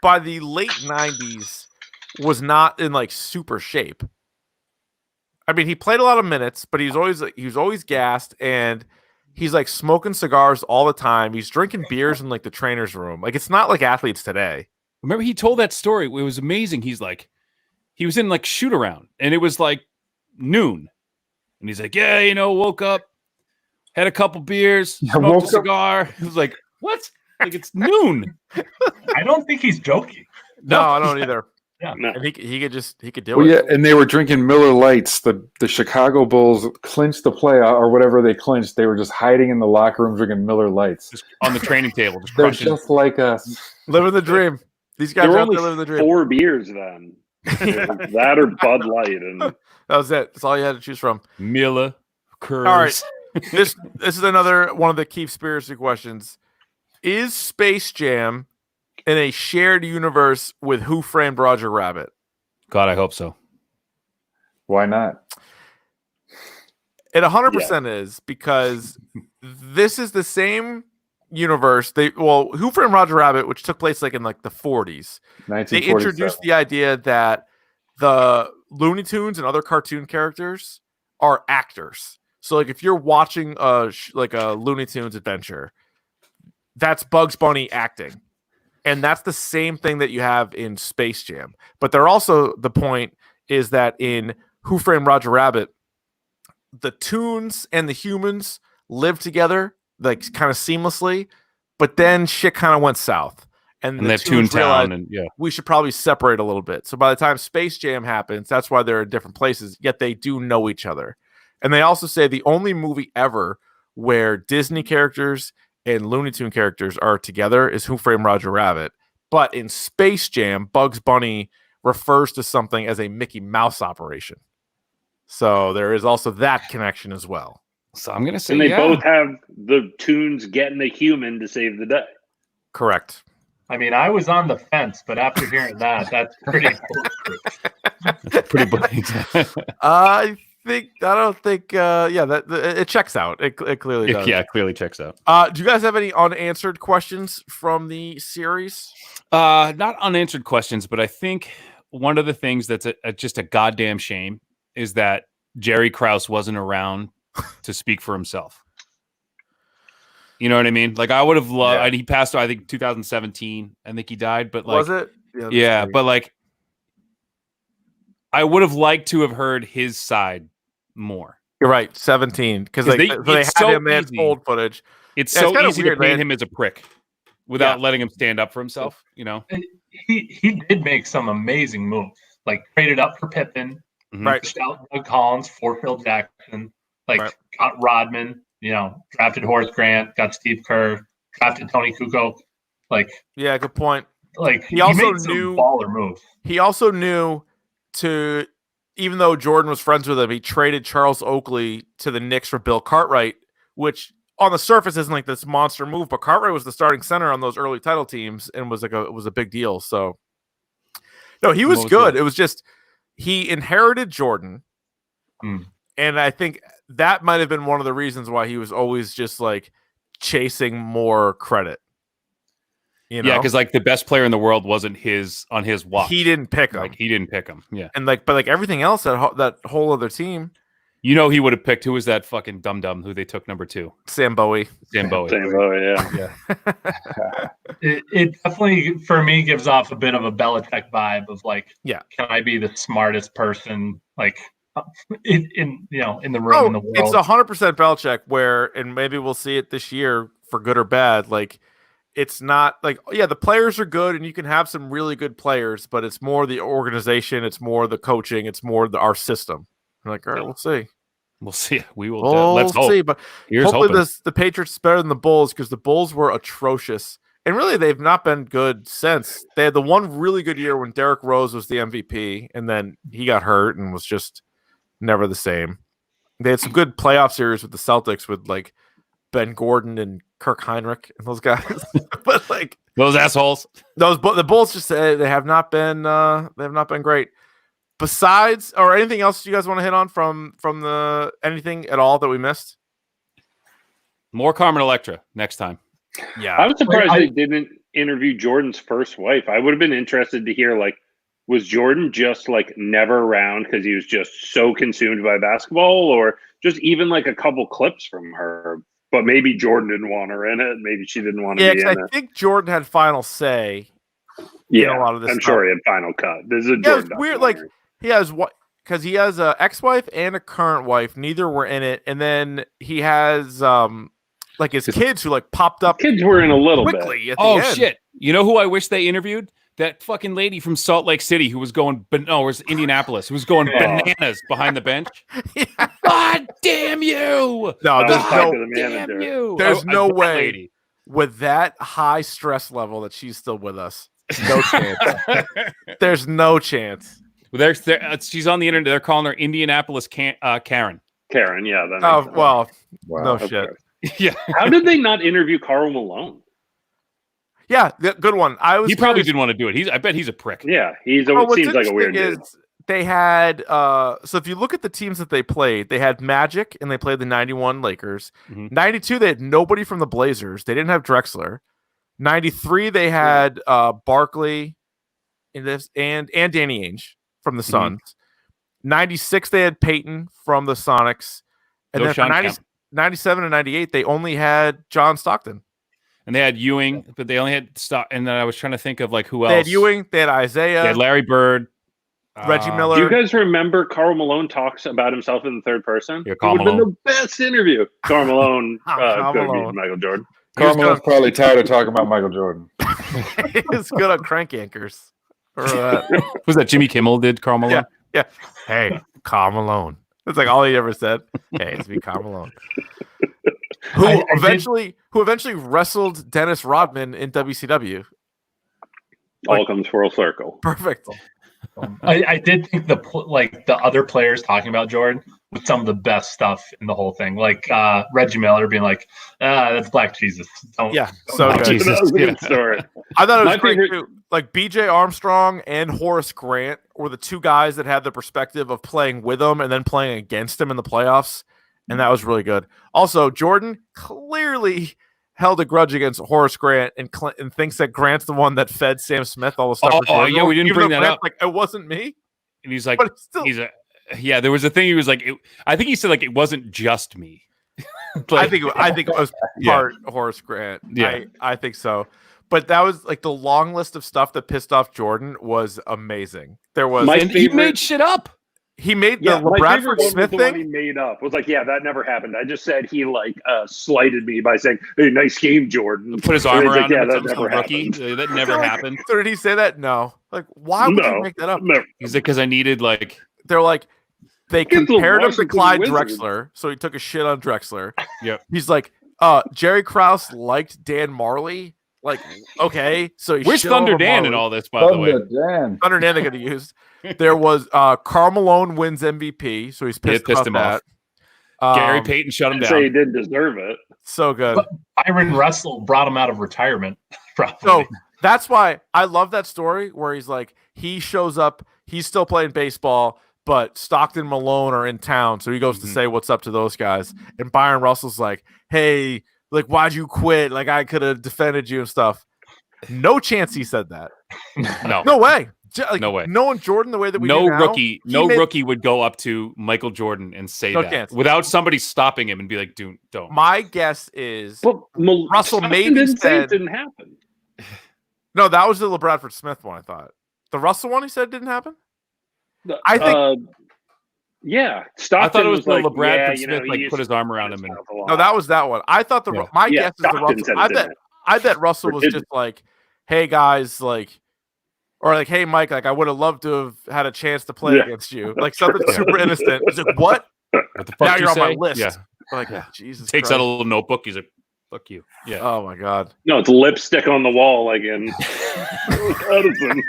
A: by the late 90s, was not in like super shape. I mean, he played a lot of minutes, but he was always gassed, and he's like smoking cigars all the time. He's drinking beers in like the trainer's room. Like, it's not like athletes today.
B: Remember, he told that story. It was amazing. He was in like shoot around, and it was like noon, and he's like, woke up, had a couple beers, smoked a cigar. It was like, what? Like, it's noon.
C: I don't think he's joking.
A: No, I don't either.
C: Yeah,
A: and he could do it.
D: Yeah, and they were drinking Miller Lights. The Chicago Bulls clinched the playoff or whatever they clinched. They were just hiding in the locker room drinking Miller Lights,
B: just on the training table.
D: They're just like us,
A: living the dream. These guys are out there living the dream.
E: 4 beers then. That or Bud Light, and
A: that was it. That's all you had to choose from.
B: Miller, Curls.
A: All right, this is another one of the Keefe Spears questions. Is Space Jam in a shared universe with Who Framed Roger Rabbit?
B: God, I hope so.
D: Why not?
A: It 100% is, because this is the same universe. Who Framed Roger Rabbit, which took place like in like the 40s. They introduced the idea that the Looney Tunes and other cartoon characters are actors. So like if you're watching a Looney Tunes adventure, that's Bugs Bunny acting. And that's the same thing that you have in Space Jam. But they're also, the point is that in Who Framed Roger Rabbit, the Toons and the humans live together, like kind of seamlessly, but then shit kind of went south. And the
B: Toontown, and
A: we should probably separate a little bit. So by the time Space Jam happens, that's why they're in different places, yet they do know each other. And they also say the only movie ever where Disney characters and Looney Tune characters are together is Who Framed Roger Rabbit. But in Space Jam, Bugs Bunny refers to something as a Mickey Mouse operation. So there is also that connection as well.
B: So I'm going to say,
E: and they both have the Toons getting a human to save the day.
A: Correct.
C: I mean, I was on the fence, but after hearing that, that's pretty cool.
B: Pretty funny.
A: I don't think. It checks out. It clearly does.
B: Yeah, it clearly checks out.
A: Do you guys have any unanswered questions from the series?
B: Not unanswered questions, but I think one of the things that's just a goddamn shame is that Jerry Krause wasn't around to speak for himself. You know what I mean? Like I would have loved.
A: Yeah.
B: He passed, I think, 2017. I think he died, but like,
A: was it?
B: Yeah, but like, I would have liked to have heard his side more.
A: You're right, 17, because they had him in old footage.
B: It's so easy to paint him as a prick without letting him stand up for himself. You know,
C: he did make some amazing moves, like traded up for Pippen, pushed out Doug Collins for Phil Jackson, got Rodman. You know, drafted Horace Grant, got Steve Kerr, drafted Tony Kukoc.
A: Yeah, good point.
C: Like he also knew baller move.
A: He also knew to, even though Jordan was friends with him, he traded Charles Oakley to the Knicks for Bill Cartwright, which on the surface isn't like this monster move, but Cartwright was the starting center on those early title teams and was it was a big deal. So no, he was good. It was just he inherited Jordan. And I think that might have been one of the reasons why he was always just like chasing more credit. You know?
B: Yeah, because like the best player in the world wasn't on his watch.
A: He didn't pick him.
B: He didn't pick him. Yeah,
A: and but everything else, that whole other team.
B: You know, he would have picked, who was that fucking dum-dum who they took number 2?
A: Sam Bowie.
B: Sam Bowie,
E: yeah.
C: It definitely, for me, gives off a bit of a Belichick vibe of like, can I be the smartest person like in the room in the world?
A: It's 100% Belichick where, and maybe we'll see it this year for good or bad, like it's not like, the players are good and you can have some really good players, but it's more the organization, it's more the coaching, it's more our system. I'm like, all right, we'll see.
B: We'll see. We will. Let's hope.
A: See, but hopefully the Patriots is better than the Bulls, because the Bulls were atrocious. And really, they've not been good since. They had the one really good year when Derrick Rose was the MVP, and then he got hurt and was just never the same. They had some good playoff series with the Celtics with like Ben Gordon and Kirk Heinrich and those guys. But like
B: those assholes,
A: the Bulls just they have not been great. Besides, or anything else you guys want to hit on from the anything at all that we missed?
B: More Carmen Electra next time.
A: Yeah,
E: I was surprised they didn't interview Jordan's first wife. I would have been interested to hear, like, was Jordan just like never around because he was just so consumed by basketball, or just even like a couple clips from her? But maybe Jordan didn't want her in it. Maybe she didn't want to be in it.
A: I think Jordan had final say.
E: Yeah,
A: a lot of this
E: I'm
A: stuff.
E: sure he had final cut. This is a Jordan.
A: It's weird. Like he has because he has a ex-wife and a current wife. Neither were in it, and then he has like his kids who like popped up.
E: Kids were in a little
A: quickly
E: bit.
A: At the end.
B: Shit! You know who I wish they interviewed? That fucking lady from Salt Lake City who was going, it was Indianapolis, who was going bananas behind the bench. God damn you!
A: No, there's no way
B: lady.
A: With that high stress level that she's still with us. No chance. There's no chance.
B: Well, she's on the internet. They're calling her Indianapolis Karen.
E: Karen, yeah.
A: Wow. No shit.
B: Yeah.
E: How did they not interview Karl Malone?
A: Yeah, good one.
B: He probably didn't want to do it. I bet he's a prick.
E: Yeah, seems like a weird dude.
A: They had so if you look at the teams that they played, they had Magic and they played the 91 Lakers. 92, they had nobody from the Blazers. They didn't have Drexler. 93, they had Barkley and Danny Ainge from the Suns. 96, they had Peyton from the Sonics. And then for 97 and 98, they only had John Stockton.
B: And they had Ewing, but they only had Stock. And then I was trying to think of like who else.
A: They had Ewing, they had Isaiah.
B: They had Larry Bird.
A: Reggie Miller.
E: Do you guys remember Karl Malone talks about himself in the third person?
B: Yeah,
E: it would have been the best interview. Karl Malone, Michael Jordan.
D: Karl Malone's probably tired of talking about Michael Jordan.
A: He's good at crank anchors.
B: Was that Jimmy Kimmel did Karl Malone?
A: Yeah. Hey, Karl Malone. That's like all he ever said. Hey, it's me, Karl Malone. Who eventually wrestled Dennis Rodman in WCW.
E: All comes full circle.
A: Perfect.
C: I did think the other players talking about Jordan with some of the best stuff in the whole thing. Like Reggie Miller being like, that's Black Jesus.
A: So good.
B: Jesus.
E: That was a good story.
A: I thought it was
E: My
A: great
E: favorite-
A: too. Like BJ Armstrong and Horace Grant were the two guys that had the perspective of playing with him and then playing against him in the playoffs, and that was really good. Also, Jordan clearly held a grudge against Horace Grant and thinks that Grant's the one that fed Sam Smith all the stuff.
B: Oh, yeah, we didn't bring that up.
A: Like, it wasn't me.
B: And he's like,
A: But still,
B: yeah, there was a thing. He was like, I think he said like, it wasn't just me.
A: I think it was part Horace Grant.
B: Yeah.
A: I think so. But that was like the long list of stuff that pissed off Jordan was amazing. There was
B: he made shit up.
A: He made the Bradford Smith
E: thing.
A: thing.
E: He made up was like, that never happened. I just said he like slighted me by saying, "Hey, nice game, Jordan."
B: Put his arm around him.
E: That never
B: rookie. That never happened.
A: So did he say that? No. Like, why would you make that up?
E: No.
B: He's like, because I needed like.
A: They're like, they compared him to Clyde
E: Wizards.
A: Drexler, so he took a shit on Drexler.
B: Yep.
A: He's like, Jerry Krause liked Dan Marley. Like, okay, so
B: where's Thunder Dan in all this? By the way,
A: Thunder Dan they could have used. There was Karl Malone wins MVP, so he's pissed him off.
B: Gary Payton shut him down.
E: Say he didn't deserve it.
A: So good.
C: But Byron Russell brought him out of retirement. Probably.
A: So that's why I love that story where he's like, he shows up, he's still playing baseball, but Stockton, Malone are in town, so he goes to say what's up to those guys, and Byron Russell's like, hey. Like, why'd you quit? Like, I could have defended you and stuff. No chance he said that. No way. Like,
B: no way.
A: Knowing Jordan the way that we
B: no
A: do now,
B: rookie would go up to Michael Jordan and say that
A: chance.
B: without somebody stopping him and be like, dude, don't.
A: My guess is Russell
E: Stockton
A: maybe
E: didn't say
A: said
E: it didn't happen.
A: No, that was the LeBradford Smith one, I thought. The Russell one he said didn't happen? I think
E: yeah, Stockton
B: I thought it was
E: like,
B: Bradford Smith like put his arm around him.
A: No, that was that one. I thought my guess is the Russell. I bet Russell was just like, "Hey guys, like," or like, "Hey Mike, like I would have loved to have had a chance to play against you." Like something super innocent. He's like, "What?
B: What the fuck
A: now you're on
B: say?
A: my list."
B: Yeah.
A: Like, Jesus.
B: Takes
A: Christ.
B: out a little notebook. He's like, "Fuck you." Yeah.
A: Oh my god.
E: No, it's lipstick on the wall like in Edison.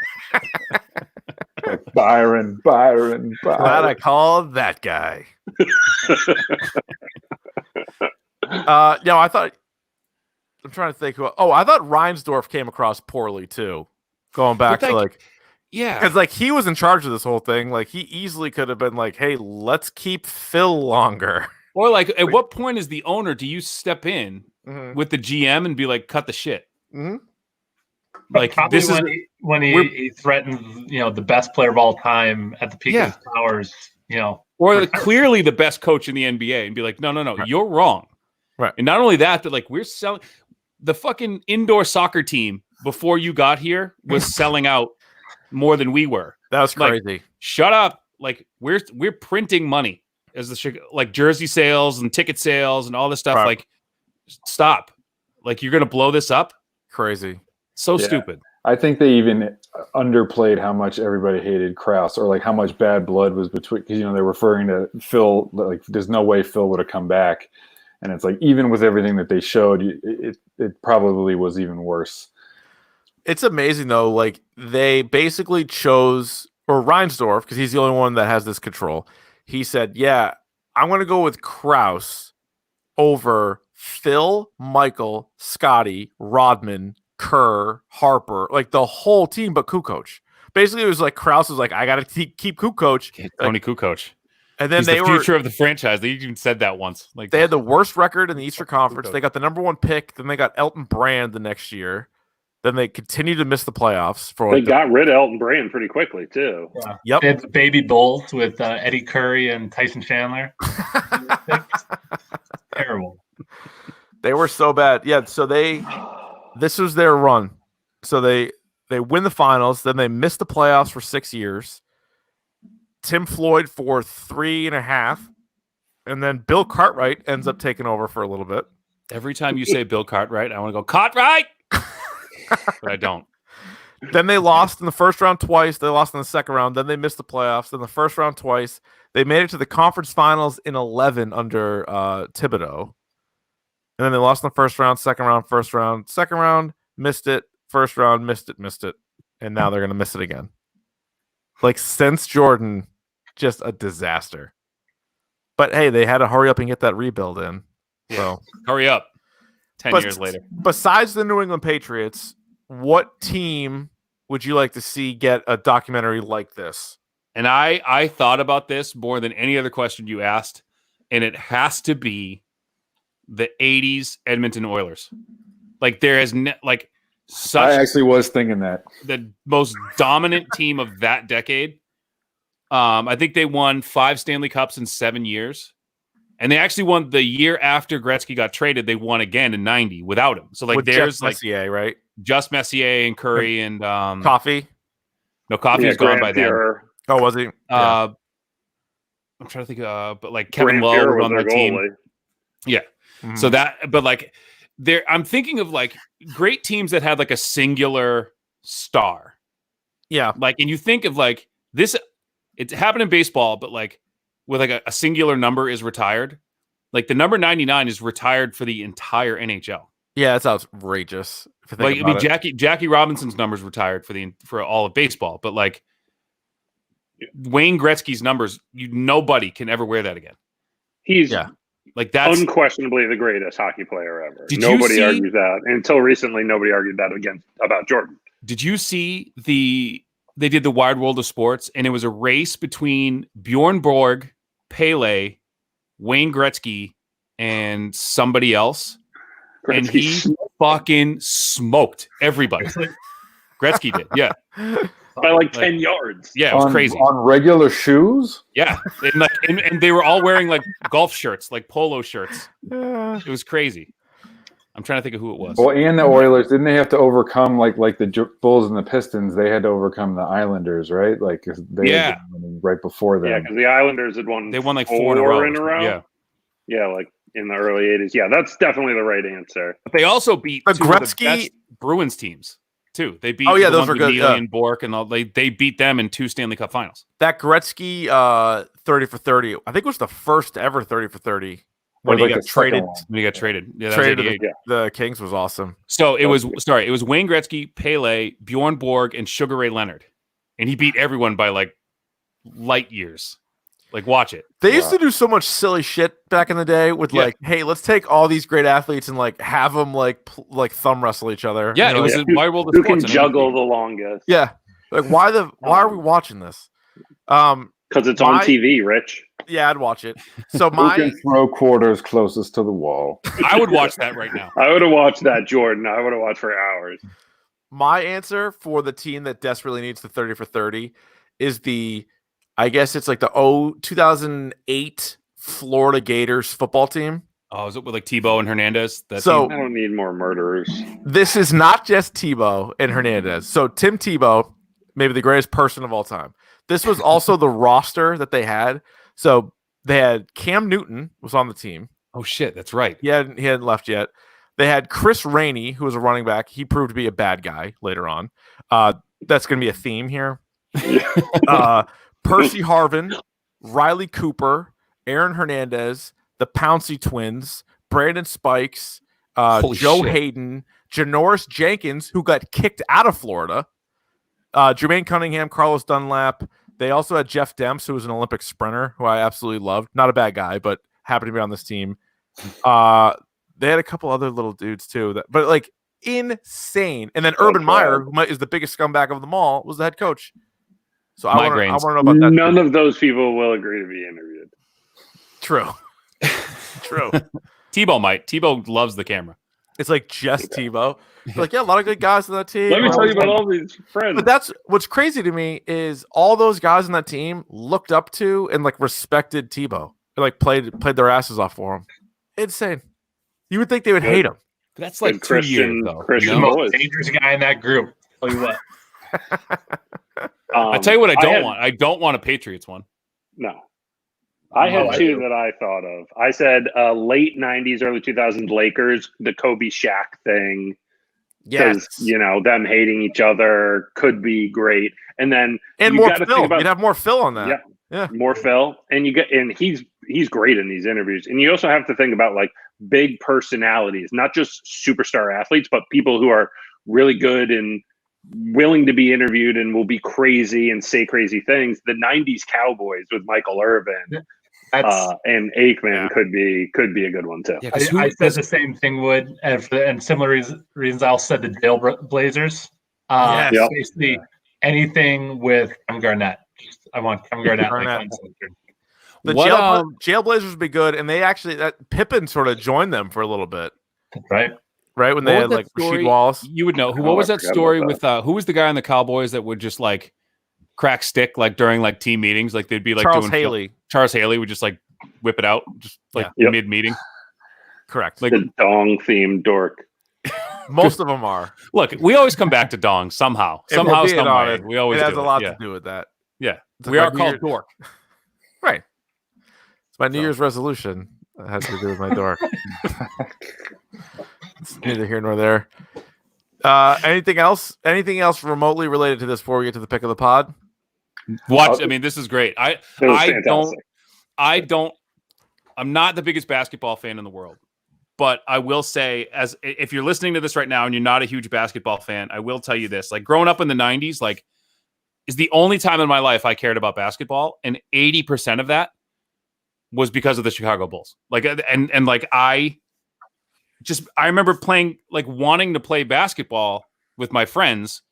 D: Byron.
A: Glad I called that guy. I thought. I'm trying to think. I thought Reinsdorf came across poorly too. Going back to because like he was in charge of this whole thing. Like he easily could have been like, "Hey, let's keep Phil longer."
B: Or like, at what point is the owner? Do you step in with the GM and be like, "Cut the shit"?
C: Mm-hmm.
B: Like
C: probably
B: this
C: when he threatened, the best player of all time at the peak of his powers,
B: or clearly the best coach in the NBA, and be like, no, right. You're wrong.
A: Right.
B: And not only that, but like we're selling the fucking indoor soccer team before you got here was selling out more than we were.
A: That was crazy.
B: Like, shut up. Like we're printing money as like jersey sales and ticket sales and all this stuff. Right. Like stop. Like you're gonna blow this up.
A: Crazy.
B: So stupid.
D: I think they even underplayed how much everybody hated Krause, or like how much bad blood was between, because they're referring to Phil, like there's no way Phil would have come back, and it's like even with everything that they showed, it probably was even worse.
A: It's amazing though, like they basically chose, or Reinsdorf, because he's the only one that has this control. He said, "Yeah, I'm going to go with Krause over Phil, Michael, Scotty, Rodman, Kerr, Harper, like the whole team, but Kukoc." Basically, it was like Krause was like, "I got to keep Kukoc,
B: Tony Kukoc,"
A: and then
B: he's the future of the franchise. They even said that once. Like
A: they had the worst record in the Eastern Conference. They got the #1 pick. Then they got Elton Brand the next year. Then they continued to miss the playoffs.
E: They got rid of Elton Brand pretty quickly too.
C: Yeah.
A: Yep.
C: They had the baby Bulls with Eddie Curry and Tyson Chandler. Terrible.
A: They were so bad. Yeah. So this was their run. So they win the finals. Then they missed the playoffs for 6 years. Tim Floyd for 3.5. And then Bill Cartwright ends up taking over for a little bit.
B: Every time you say Bill Cartwright, I want to go, Cartwright! But I don't.
A: Then they lost in the first round twice. They lost in the second round. Then they missed the playoffs. Then the first round twice. They made it to the conference finals in 11 under Thibodeau. And then they lost in the first round, second round, missed it, first round, missed it. And now they're going to miss it again. Like, since Jordan, just a disaster. But hey, they had to hurry up and get that rebuild in. So
B: hurry up. 10 years later.
A: Besides the New England Patriots, what team would you like to see get a documentary like this?
B: And I thought about this more than any other question you asked, and it has to be the 80s Edmonton Oilers. Like there is such.
D: I actually was thinking that
B: the most dominant team of that decade. I think they won 5 Stanley Cups in 7 years. And they actually won the year after Gretzky got traded. They won again in 90 without him. So there's
A: Messier, right?
B: Just Messier and Curry and
A: Coffee.
B: No, Coffee is gone by then.
A: Oh, was he?
B: I'm trying to think. But Kevin Lowe was on that team. Yeah. Mm-hmm. So I'm thinking of great teams that had a singular star.
A: Yeah.
B: And you think of this. It happened in baseball, but with a singular number is retired. The number 99 is retired for the entire NHL.
A: Yeah, that's outrageous.
B: Jackie Robinson's number's retired for all of baseball, but Wayne Gretzky's numbers, nobody can ever wear that again.
E: He's
B: that's
E: unquestionably the greatest hockey player ever. Nobody argues that. Until recently, nobody argued that about Jordan.
B: Did you see they did the Wide World of Sports, and it was a race between Bjorn Borg, Pele, Wayne Gretzky, and somebody else. And he fucking smoked everybody. Gretzky did, yeah.
E: By 10 yards.
B: Yeah, it was crazy.
D: On regular shoes?
B: Yeah. And they were all wearing golf shirts, polo shirts. It was crazy. I'm trying to think of who it was.
D: Well, and the Oilers, didn't they have to overcome like the Bulls and the Pistons? They had to overcome the Islanders, right? They had right before them.
E: Yeah, because the Islanders had won.
B: They won 4
E: in a row.
B: Yeah,
E: yeah, in the early '80s. Yeah, that's definitely the right answer.
B: But they also beat
A: the
B: Gretzky of the best Bruins teams too. They beat
A: those were good.
B: And Bork and all. They beat them in 2 Stanley Cup Finals.
A: That Gretzky 30 for 30, I think it was the first ever 30 for 30. When he got traded.
B: Yeah,
A: traded to the Kings was awesome.
B: So it was Wayne Gretzky, Pele, Bjorn Borg, and Sugar Ray Leonard. And he beat everyone by light years. Watch it.
A: They used to do so much silly shit back in the day with hey, let's take all these great athletes and have them thumb wrestle each other.
B: Yeah, it was a Wide World of
E: Who
B: Sports.
E: Can juggle the longest.
A: Yeah. Why are we watching this?
E: Because it's on TV, Rich.
A: Yeah, I'd watch it. So
D: Who can throw quarters closest to the wall?
B: I would watch that right now.
E: I would have watched that, Jordan. I would have watched for hours.
A: My answer for the team that desperately needs the 30 for 30 is I guess it's the 2008 Florida Gators football team.
B: Oh, is it with Tebow and Hernandez?
E: I don't need more murderers.
A: This is not just Tebow and Hernandez. So Tim Tebow, maybe the greatest person of all time. This was also the roster that they had. So they had Cam Newton was on the team.
B: Oh shit, that's right.
A: He hadn't left yet. They had Chris Rainey, who was a running back. He proved to be a bad guy later on. That's going to be a theme here. Percy Harvin, Riley Cooper, Aaron Hernandez, the Pouncey twins, Brandon Spikes, Joe Hayden, Janoris Jenkins, who got kicked out of Florida, Jermaine Cunningham, Carlos Dunlap. They also had Jeff Demps, who was an Olympic sprinter, who I absolutely loved. Not a bad guy, but happened to be on this team. They had a couple other little dudes too, but insane. And then Urban Meyer, who is the biggest scumbag of them all, was the head coach. So I want to know about that.
E: None of those people will agree to be interviewed.
A: True. True.
B: Tebow might. Tebow loves the camera.
A: It's just Tebow. A lot of good guys on that team.
E: Let me tell you about all these friends.
A: But that's what's crazy to me is all those guys on that team looked up to and respected Tebow. They played their asses off for him. Insane. You would think they would hate him.
B: That's 2 years though.
C: Christian, the most dangerous guy in that group. Tell you what.
B: I tell you what, I don't want. I don't want a Patriots one.
E: No. I had 2 that I thought of. I said late 90s, early 2000s Lakers, the Kobe Shaq thing.
A: Yes.
E: Them hating each other could be great. And then
A: more Phil. You'd have more Phil on that.
E: Yeah. More Phil. And he's great in these interviews. And you also have to think about big personalities, not just superstar athletes, but people who are really good and willing to be interviewed and will be crazy and say crazy things. The 90s Cowboys with Michael Irvin. and Aikman could be a good one too.
C: Yeah, I said the same thing, Wood, and similar reasons. I also said the Trailblazers. Basically anything with Kevin Garnett. I want Kevin Garnett.
A: The Jailblazers would be good, and they actually Pippen sort of joined them for a little bit,
C: right
A: when they had like Rasheed Wallace.
B: You would know what was that story with who was the guy on the Cowboys that would just like crack stick like during like team meetings, like they'd be like
A: Charles Haley.
B: Charles Haley would just like whip it out just like mid meeting.
A: Correct.
B: Like
E: the dong themed dork.
A: Most of them are.
B: Look, we always come back to dong somehow. Somehow, some way. We always
A: has
B: do
A: a lot to do with that.
B: Yeah, we are called dork.
A: Right. It's my New Year's resolution. It has to do with my dork. It's neither here nor there. Anything else? Anything else remotely related to this before we get to the pick of the pod?
B: I mean, this is great. I'm not the biggest basketball fan in the world, but I will say, as if you're listening to this right now and you're not a huge basketball fan, I will tell you this: like growing up in the '90s, like is the only time in my life I cared about basketball, and 80% of that was because of the Chicago Bulls. Like, and like I remember playing, like wanting to play basketball with my friends.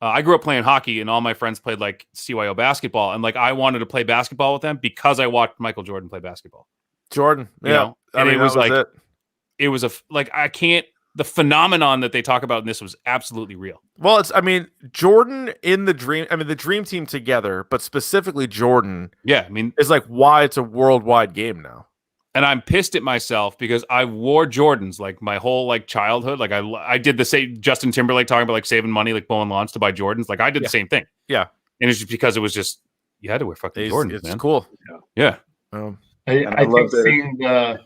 B: I grew up playing hockey, and all my friends played like CYO basketball, and like I wanted to play basketball with them because I watched Michael Jordan play basketball.
A: Jordan,
B: you know? And it was like it was the phenomenon that they talk about in this was absolutely real.
A: Well, Jordan in the dream team together, but specifically Jordan.
B: Yeah, I mean,
A: is like why it's a worldwide game now.
B: And I'm pissed at myself because I wore Jordans like my whole like childhood. Like I did the same. Justin Timberlake talking about like saving money, like mowing lawns to buy Jordans. Like I did the same thing.
A: Yeah,
B: and it's just because it was just you had to wear fucking Jordans.
A: It's
B: man.
A: Cool.
B: Yeah.
C: I think seeing the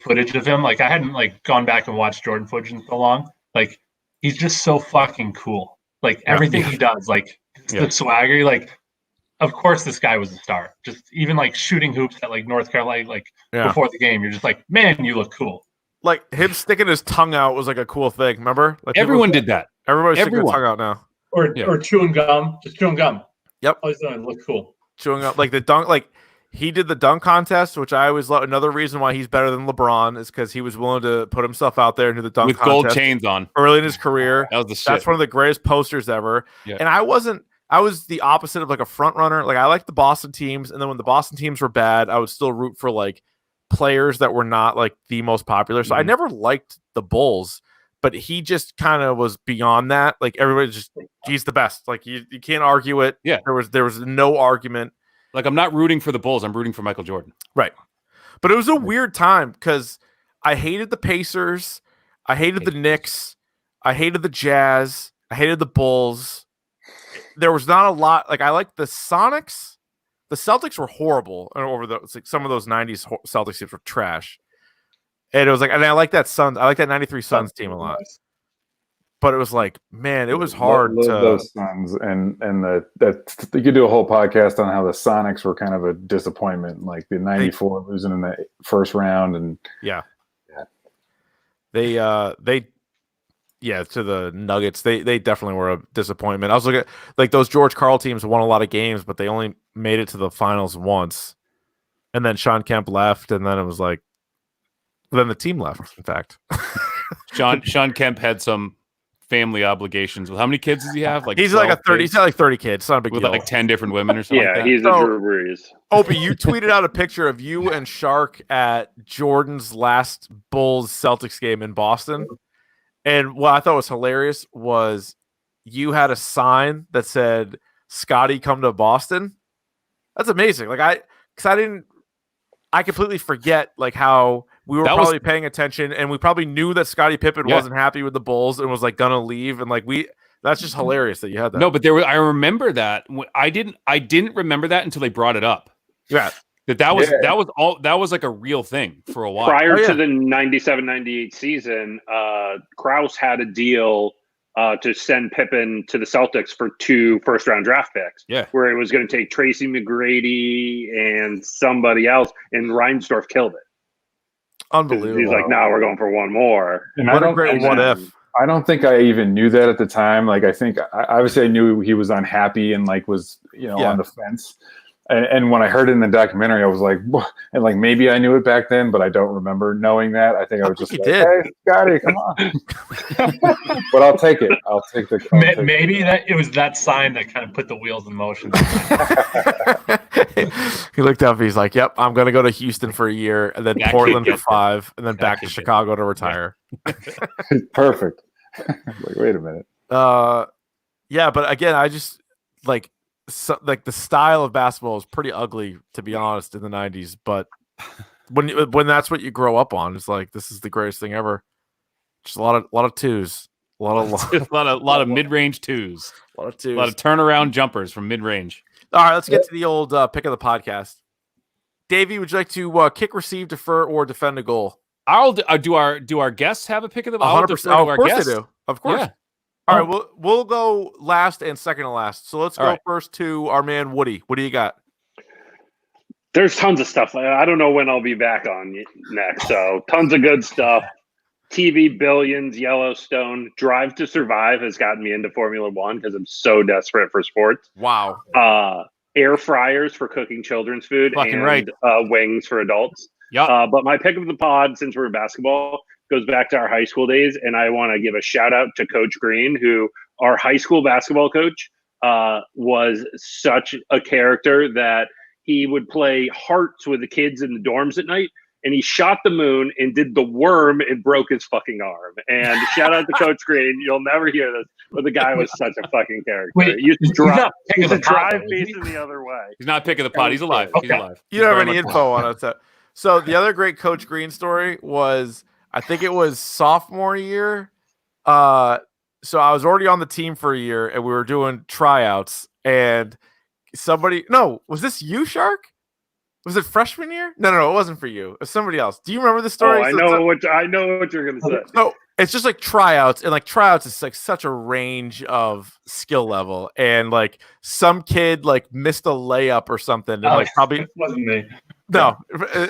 C: footage of him, like I hadn't like gone back and watched Jordan footage in so long. Like he's just so fucking cool. Like everything he does, like the swagger, like. Of course, this guy was a star. Just even like shooting hoops at like North Carolina, like before the game, you're just like, man, you look cool.
A: Like him sticking his tongue out was like a cool thing. Remember? Like
B: everyone did that.
A: Everybody's sticking their tongue out now.
C: Or chewing gum, just chewing gum.
A: Yep.
C: Always doing look cool.
A: Chewing gum, like the dunk, like he did the dunk contest, which I always love. Another reason why he's better than LeBron is because he was willing to put himself out there into the dunk
B: with
A: contest
B: gold chains on
A: early in his career.
B: That was the shit.
A: That's one of the greatest posters ever. Yeah. And I was the opposite of like a front runner. Like I liked the Boston teams, and then when the Boston teams were bad, I would still root for like players that were not like the most popular. So I never liked the Bulls, but he just kind of was beyond that. Like everybody he's the best. Like you can't argue it.
B: Yeah.
A: There was no argument.
B: Like I'm not rooting for the Bulls. I'm rooting for Michael Jordan.
A: Right. But it was a weird time because I hated the Pacers. I hated the Knicks. I hated the Jazz. I hated the Bulls. There was not a lot. Like I liked the Sonics. The Celtics were horrible over like some of those 90s Celtics teams were trash. And it was like, and I like that Suns. I like that 93 Suns team a lot. But it was like, man, it was hard to
D: those Suns and that you could do a whole podcast on how the Sonics were kind of a disappointment, like the 94 losing in the first round and
A: to the Nuggets. They definitely were a disappointment. I was looking at like those George Karl teams won a lot of games, but they only made it to the finals once. And then Sean Kemp left, and then it was like then the team left, in fact.
B: Sean Kemp had some family obligations. How many kids does he have? Like
A: he's like 30. He's got like 30 kids. It's not a big
B: with
A: deal.
B: Like 10 different women or something.
E: Yeah,
B: like that.
E: he's a Drew Brees.
A: Opie, you tweeted out a picture of you and Shark at Jordan's last Bulls Celtics game in Boston. And what I thought was hilarious was you had a sign that said, Scotty, come to Boston. That's amazing. Like I completely forget like how we were probably paying attention, and we probably knew that Scottie Pippen wasn't happy with the Bulls and was like gonna leave. And like that's just hilarious that you had that.
B: No, but I remember that. I didn't remember that until they brought it up.
A: Yeah.
B: That was like a real thing for a while.
E: Prior to the 97-98 season, Krause had a deal to send Pippen to the Celtics for 2 first-round draft picks.
B: Yeah,
E: where it was going to take Tracy McGrady and somebody else, and Reinsdorf killed it.
A: Unbelievable.
E: He's like, "No, we're going for one more."
D: And
A: what a great what if.
D: I don't think I even knew that at the time. Like, I think obviously I knew he was unhappy and like was on the fence. And when I heard it in the documentary, I was like, and like maybe I knew it back then, but I don't remember knowing that. I think I was just like, hey, Scotty, come on. But I'll take it.
C: Maybe that it was that sign that kind of put the wheels in motion.
A: He looked up. He's like, "Yep, I'm going to go to Houston for a year, and then Portland for 5, and then back to Chicago to retire."
D: Perfect. Like, wait a minute.
A: Yeah, but again, I just like the style of basketball is pretty ugly, to be honest, in the 90s. But when that's what you grow up on, it's like this is the greatest thing ever. Just a lot of twos, a lot of
B: mid-range twos,
A: a lot of twos,
B: a lot of turnaround jumpers from mid-range.
A: All right, let's get to the old pick of the podcast. Davey, would you like to kick, receive, defer, or defend a goal?
B: I'll do our guests have a pick of the?
A: 100%. Of course they do. Of course. Yeah. All right, we'll go last and second to last. So let's go first to our man Woody. What do you got?
E: There's tons of stuff. I don't know when I'll be back on next. So tons of good stuff. TV Billions, Yellowstone, Drive to Survive has gotten me into Formula One because I'm so desperate for sports.
A: Wow.
E: Air fryers for cooking children's food and wings for adults.
B: Yeah.
E: But my pick of the pod, since we're in basketball, goes back to our high school days, and I want to give a shout out to Coach Green, who our high school basketball coach was such a character that he would play hearts with the kids in the dorms at night, and he shot the moon and did the worm and broke his fucking arm. And shout out to Coach Green. You'll never hear this, but the guy was such a fucking character.
C: Wait,
E: he used to drive
C: pod,
E: facing the other way.
B: He's not picking the pot. He's alive.
C: Okay.
B: He's alive.
A: You don't have any info on it. So the other great Coach Green story was, I think it was sophomore year. So I was already on the team for a year, and we were doing tryouts. And was this you, Shark? Was it freshman year? No, it wasn't for you. It was somebody else. Do you remember the story?
E: Oh, I know what you're gonna say.
A: No, it's just like tryouts, and like tryouts is like such a range of skill level, and like some kid like missed a layup or something, and like probably
C: it wasn't me.
A: No,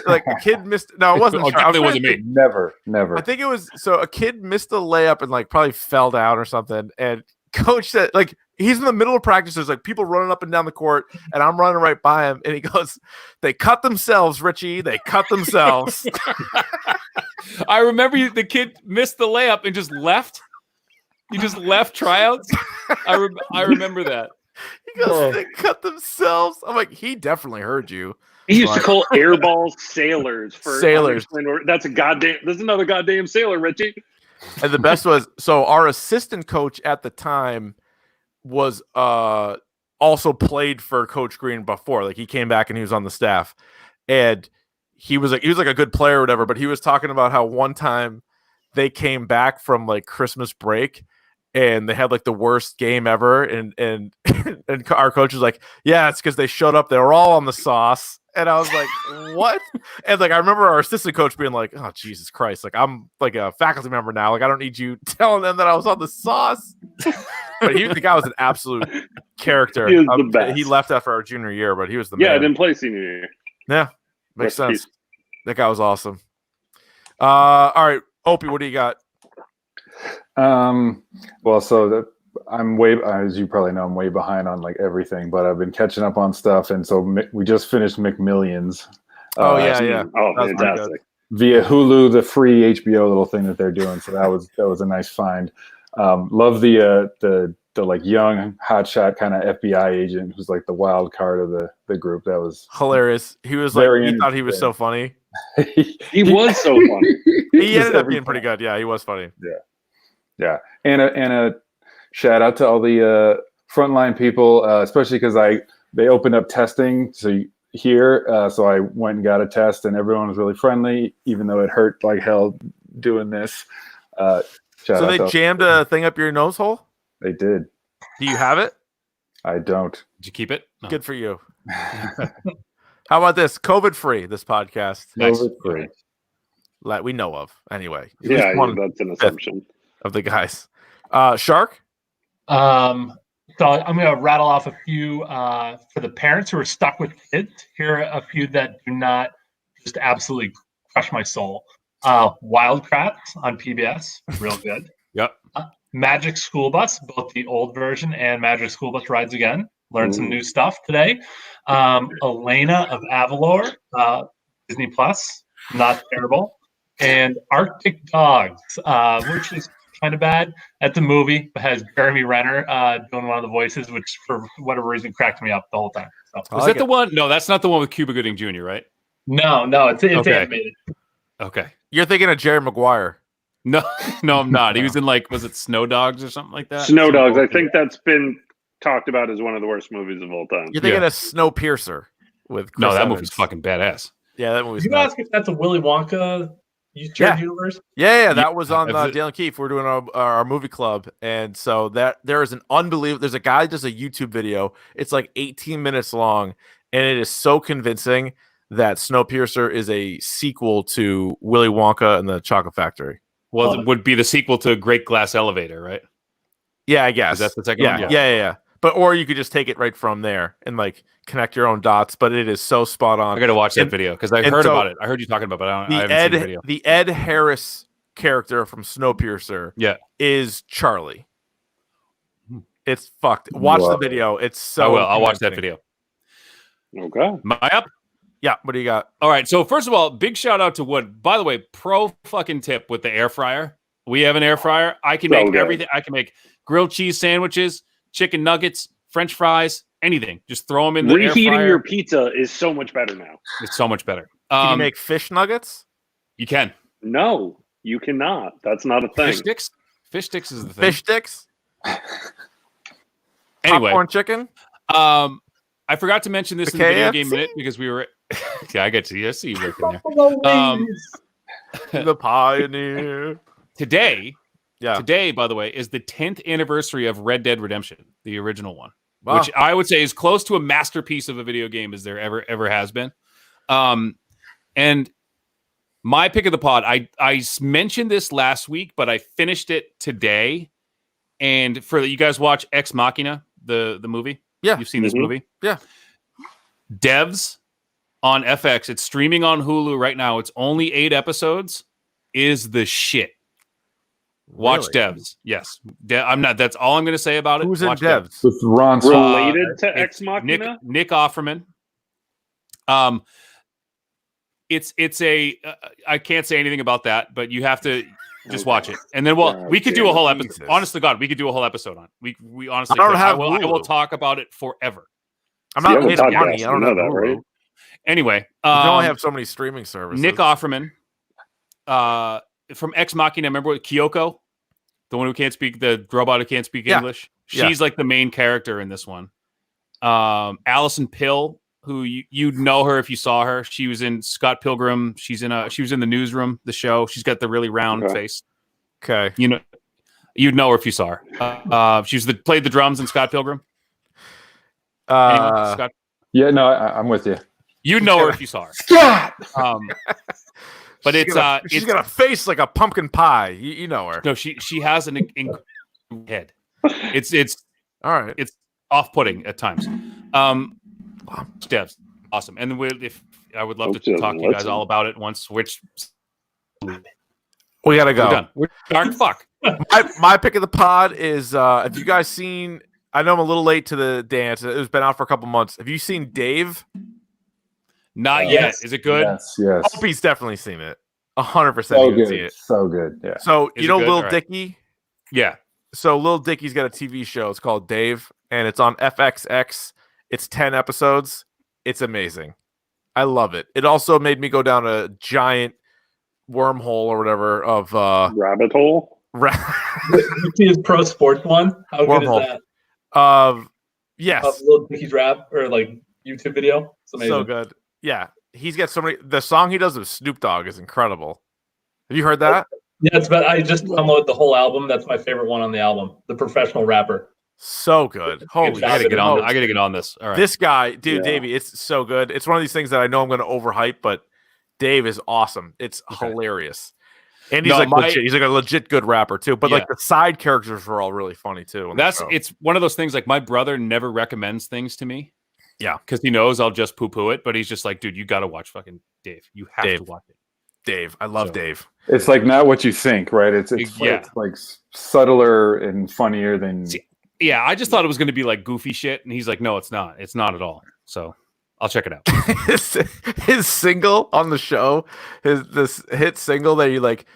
A: like a kid missed. No, it wasn't.
B: It wasn't me.
D: Never.
A: I think it was. So a kid missed a layup and like probably fell down or something. And coach said, like, he's in the middle of practice. There's like people running up and down the court, and I'm running right by him. And he goes, "They cut themselves, Richie. They cut themselves."
B: I remember the kid missed the layup and just left. He just left tryouts. I remember that.
A: He goes, "They cut themselves." I'm like, he definitely heard you.
E: He used to call air balls sailors for
A: sailors.
E: That's another goddamn sailor, Richie.
A: And the best was, so our assistant coach at the time was also played for Coach Green before. Like, he came back and he was on the staff, and he was like a good player or whatever. But he was talking about how one time they came back from like Christmas break, and they had like the worst game ever. And our coach was like, "Yeah, it's because they showed up. They were all on the sauce." And I was like, "What?" And like, I remember our assistant coach being like, "Oh, Jesus Christ. Like, I'm like a faculty member now. Like, I don't need you telling them that I was on the sauce." But the guy was an absolute character.
E: He was the best.
A: He left after our junior year, but he was the
E: man.
A: man.
E: I didn't play senior year.
A: Yeah, makes sense. That guy was awesome. All right, Opie, what do you got?
D: Well, so I'm as you probably know, I'm way behind on like everything, but I've been catching up on stuff, and so we just finished McMillions.
A: Oh yeah.
E: Oh, fantastic!
D: Via Hulu, the free HBO little thing that they're doing. So that was a nice find. Love the like young hotshot kind of FBI agent who's like the wild card of the group. That was
A: hilarious. He was like, he thought he was so funny.
E: He was so funny.
A: He ended up being pretty good. Yeah, he was funny.
D: Yeah. And a shout out to all the frontline people, especially because they opened up testing here. So I went and got a test, and everyone was really friendly, even though it hurt like hell doing this.
A: So they jammed a thing up your nose hole?
D: They did.
A: Do you have it?
D: I don't.
B: Did you keep it?
A: No. Good for you. How about this? COVID-free, this podcast.
D: COVID-free.
A: That we know of, anyway.
E: Yeah, that's an assumption.
A: Of the guys. Shark?
C: So I'm going to rattle off a few for the parents who are stuck with kids. Here are a few that do not just absolutely crush my soul. Wildcrats on PBS, real good.
B: Yep.
C: Magic School Bus, both the old version and Magic School Bus Rides Again. Learned some new stuff today. Elena of Avalor, Disney Plus, not terrible. And Arctic Dogs, which is kind of bad. That's a movie. It has Jeremy Renner doing one of the voices, which for whatever reason cracked me up the whole time. So.
B: Is that the one? No, that's not the one with Cuba Gooding Jr., right?
C: No, it's
B: okay.
C: animated.
B: Okay.
A: You're thinking of Jerry Maguire.
B: No, I'm not. He was in was it Snow Dogs or something like that?
E: Snow Dogs. I think that's been talked about as one of the worst movies of all time.
A: You're thinking of Snowpiercer with Chris
B: that
A: Evans.
B: movie's fucking badass.
A: Yeah, that movie's.
C: You ask if that's a Willy Wonka universe?
A: Yeah, that was on Dale and Keefe. We're doing our movie club, and so that there is an unbelievable. There's a guy who does a YouTube video. It's like 18 minutes long, and it is so convincing that Snowpiercer is a sequel to Willy Wonka and the Chocolate Factory.
B: Well, it would be the sequel to Great Glass Elevator, right?
A: Yeah, I guess.
B: Is that the second one?
A: Yeah. But or you could just take it right from there and like connect your own dots. But it is so spot on.
B: I got to watch that video because I heard about it. I heard you talking about it, but I haven't seen the video.
A: The Ed Harris character from Snowpiercer is Charlie. It's fucked. Watch the video. It's so
B: I will. I'll watch that video.
E: Okay.
B: Am I up?
A: Yeah, what do you got?
B: All right. So first of all, big shout out to Wood. By the way, pro fucking tip with the air fryer. We have an air fryer. I can make everything. I can make grilled cheese sandwiches, chicken nuggets, French fries, anything. Just throw them in the air fryer.
E: Reheating your pizza is so much better now.
B: It's so much better.
A: Can you make fish nuggets?
B: You can.
E: No, you cannot. That's not a thing.
B: Fish sticks? Fish sticks is the thing.
A: Fish sticks?
B: Anyway.
A: Popcorn chicken?
B: I forgot to mention this in the video game minute because we were I get to see you right there.
A: The pioneer.
B: Today, by the way, is the 10th anniversary of Red Dead Redemption, the original one, which I would say is close to a masterpiece of a video game as there ever has been. And my pick of the pod, I mentioned this last week, but I finished it today. And for you guys watch Ex Machina, the movie?
A: Yeah.
B: You've seen this movie?
A: Yeah.
B: Devs on FX. It's streaming on Hulu right now. It's only 8 episodes. Is the shit. Watch Devs. Yes. I'm not. That's all I'm going to say about it.
A: Who's in
B: Watch
A: Devs?
D: With Ron
E: related to Ex Machina?
B: Nick Offerman. It's a I can't say anything about that, but you have to just watch it. And then we could do a whole episode. Honest to God, we could do a whole episode on it. We honestly I will talk about it forever.
A: I'm not paid money. I don't know that, right?
B: Anyway,
A: you can only have so many streaming services.
B: Nick Offerman, from Ex Machina, remember what Kyoko, the one who can't speak, the robot who can't speak English. She's like the main character in this one. Allison Pill, who you'd know her if you saw her. She was in Scott Pilgrim. She was in the Newsroom, the show. She's got the really round face.
A: Okay,
B: you'd know her if you saw her. Played the drums in Scott Pilgrim.
D: Scott? Yeah, no, I'm with you.
B: You'd know her if you saw her.
A: Scott!
B: But
A: she's got a face like a pumpkin pie. You know her.
B: No, she has an head. It's
A: all right.
B: It's off-putting at times. Devs, awesome. And if I would love to talk to you guys all about it once. Which
A: we gotta go.
B: We're done. Dark fuck.
A: My pick of the pod is have you guys seen? I know I'm a little late to the dance. It's been out for a couple months. Have you seen Dave?
B: Not yet. Is it good?
D: Yes.
A: Opie's definitely seen it. 100%.
D: So good. So good. Yeah.
A: So you know Lil Dicky?
B: Yeah.
A: So Lil Dicky's got a TV show. It's called Dave, and it's on FXX. It's 10 episodes. It's amazing. I love it. It also made me go down a giant wormhole or whatever of
E: rabbit hole.
C: You see his pro sports one? How good is that?
A: Yes.
C: Of Lil Dicky's rap or like YouTube video. It's amazing.
A: So good. Yeah. He's got so many. The song he does with Snoop Dogg is incredible. Have you heard that?
C: Yeah, I just downloaded the whole album. That's my favorite one on the album. The Professional Rapper.
A: So good. Holy,
B: I gotta get on this. All right.
A: This guy, dude, Davey, it's so good. It's one of these things that I know I'm going to overhype, but Dave is awesome. It's hilarious. And he's legit. He's like a legit good rapper too. But like the side characters were all really funny too.
B: It's one of those things. Like my brother never recommends things to me.
A: Yeah, because
B: he knows I'll just poo-poo it. But he's just like, dude, you got to watch fucking Dave. You have to watch it.
A: Dave, I love Dave.
D: It's like not what you think, right? It's like subtler and funnier than
B: Yeah, I just thought it was going to be like goofy shit, and he's like, "No, it's not. It's not at all." So I'll check it out.
A: his single on the show, this hit single that he like,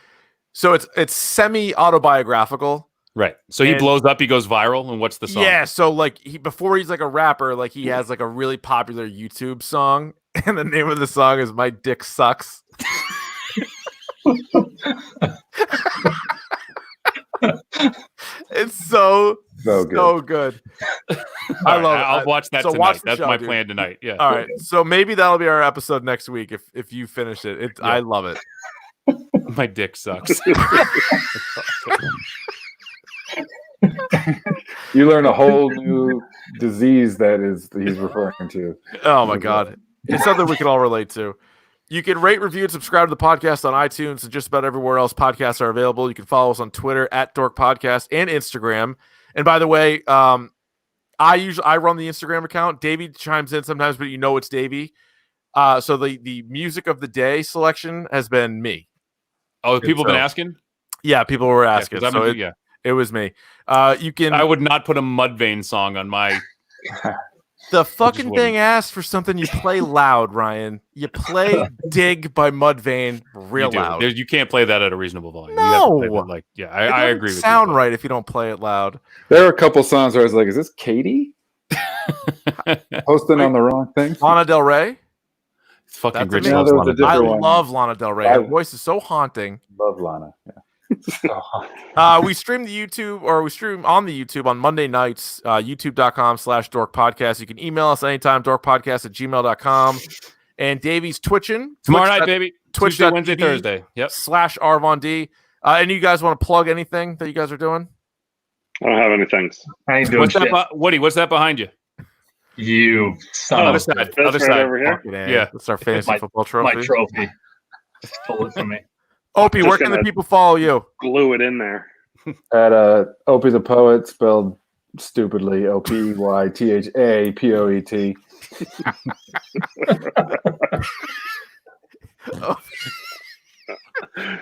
A: so it's semi autobiographical,
B: right? So he blows up, he goes viral, and what's the song?
A: Yeah, so like before he's like a rapper, like he has like a really popular YouTube song, and the name of the song is "My Dick Sucks." It's so good. I love it.
B: I'll watch that tonight. That's my plan tonight. Yeah.
A: All right. So maybe that'll be our episode next week if you finish it. I love it.
B: My dick sucks.
D: You learn a whole new disease he's referring to.
A: Oh my God. It's something we can all relate to. You can rate, review, and subscribe to the podcast on iTunes and just about everywhere else podcasts are available. You can follow us on Twitter at Dork Podcast and Instagram. And by the way, I run the Instagram account. Davey chimes in sometimes, but it's Davey. So the music of the day selection has been me.
B: Oh, people have been asking?
A: Yeah, people were asking. It was me. I
B: would not put a Mudvayne song on my.
A: The fucking thing asked for something you play loud, Ryan. You play "Dig" by Mudvayne real loud.
B: You can't play that at a reasonable volume.
A: No,
B: you have to I agree with you.
A: Sound right if you don't play it loud.
D: There are a couple songs where I was like, "Is this Katie posting on the wrong thing?"
A: Lana Del Rey.
B: It's fucking rich.
A: I love Lana Del Rey. Her voice is so haunting.
D: Love Lana. Yeah.
A: We stream on the YouTube on Monday nights, youtube.com/Dork Podcast. You can email us anytime, dorkpodcast@gmail.com. And Davey's twitching
B: tomorrow night, baby.
A: Twitch
B: Wednesday, Thursday. Yep.
A: /RvonD. Any of you guys want to plug anything that you guys are doing?
E: I don't have anything.
C: I ain't doing shit.
B: Woody, what's that behind you?
C: You son
A: other
C: of
A: side.
E: That's
A: Other
E: right
A: side.
E: over here.
B: Yeah.
A: That's our fantasy football trophy.
C: My trophy. Stole it from me.
A: Opie, where can the people follow you?
E: Glue it in there.
D: At Opey Tha Poet, spelled stupidly OPEYTHAPOET.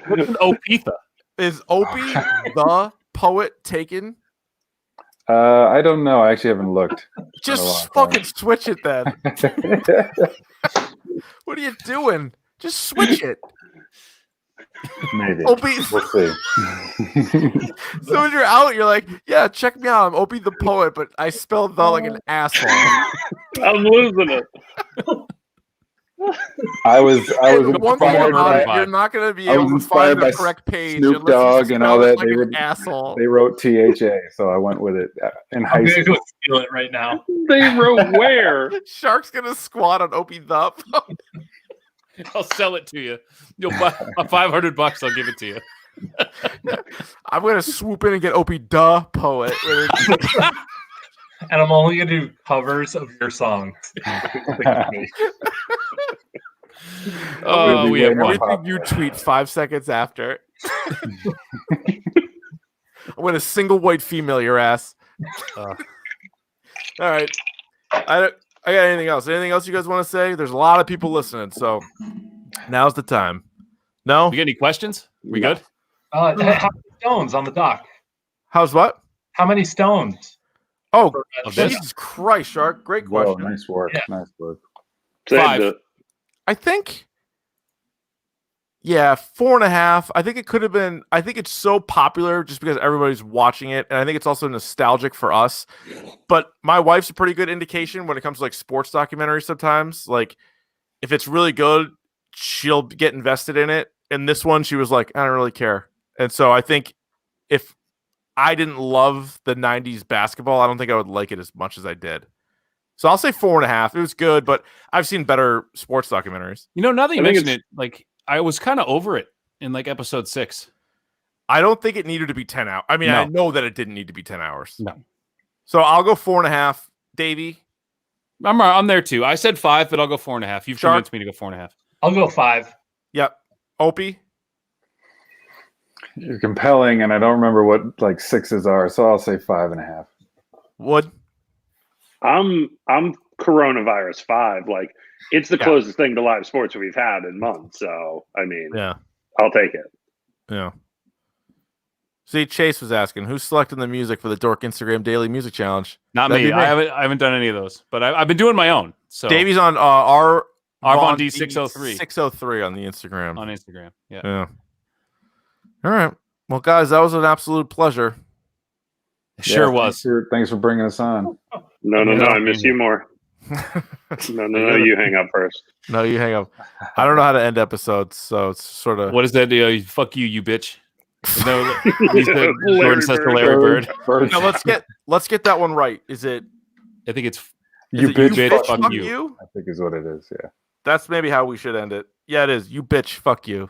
B: What's an Opey Tha?
A: Is Opey the Poet taken?
D: I don't know. I actually haven't looked.
A: Just fucking switch it then. What are you doing? Just switch it.
D: Maybe.
A: Opie.
D: We'll see.
A: So when you're out, you're like, yeah, check me out. I'm Opey the Poet, but I spelled the like an asshole.
E: I'm losing it.
D: I was inspired
A: by, you're not going to be able to find the correct page.
D: Snoop Dogg and all that.
A: Like an asshole.
D: They wrote THA, so I went with it in high school.
C: I'm going to go steal it right now.
E: They wrote where?
A: Shark's going to squat on Opey the Poet.
B: I'll sell it to you. You'll buy $500. I'll give it to you.
A: I'm going to swoop in and get Opey Tha Poet.
C: And I'm only going to do covers of your songs.
B: Oh, we have
A: everything you tweet 5 seconds after. I'm going to single white female your ass. All right. I got anything else? Anything else you guys want to say? There's a lot of people listening, so now's the time. No?
B: You got any questions? We good?
C: How many stones on the dock?
A: How's what?
C: How many stones?
A: Oh, Jesus Christ, Shark. Great question.
D: Whoa, nice work. Yeah. Nice work.
B: 5.
A: I think, 4.5. I think it could have been, I think it's so popular just because everybody's watching it. And I think it's also nostalgic for us. But my wife's a pretty good indication when it comes to like sports documentaries sometimes. Like, if it's really good, she'll get invested in it. And this one, she was like, I don't really care. And so I think if I didn't love the 90s basketball, I don't think I would like it as much as I did. So I'll say 4.5. It was good, but I've seen better sports documentaries.
B: Now that you mention it, like I was kind of over it in like episode 6.
A: I don't think it needed to be 10 hours. I mean, I know that it didn't need to be 10 hours.
B: No.
A: So I'll go 4.5. Davey?
B: I'm there too. I said 5, but I'll go 4.5. You've convinced me to go 4.5.
C: I'll go 5.
A: Yep. Opie?
D: You're compelling, and I don't remember what like 6s are, so I'll say 5.5.
A: Wood?
E: I'm coronavirus 5. Like it's the closest thing to live sports we've had in months. So I mean, I'll take it.
A: Yeah. See, Chase was asking who's selecting the music for the Dork Instagram Daily Music Challenge.
B: Not me. I haven't done any of those, but I've been doing my own. So
A: Davey's on Arvon
B: D603
A: 603 on the Instagram.
B: On Instagram, yeah.
A: All right, well, guys, that was an absolute pleasure.
B: It sure was.
D: Thanks for bringing us on.
E: No, I miss you more. No, you hang up first.
A: No, you hang up. I don't know how to end episodes, so it's sort of.
B: What is that? Fuck you, you bitch. No, Jordan says to Larry Bird.
A: No, let's get that one right. Is it?
B: I think it's
D: you bitch,
A: fuck you.
D: I think is what it is. Yeah,
A: that's maybe how we should end it. Yeah, it is. You bitch, fuck you.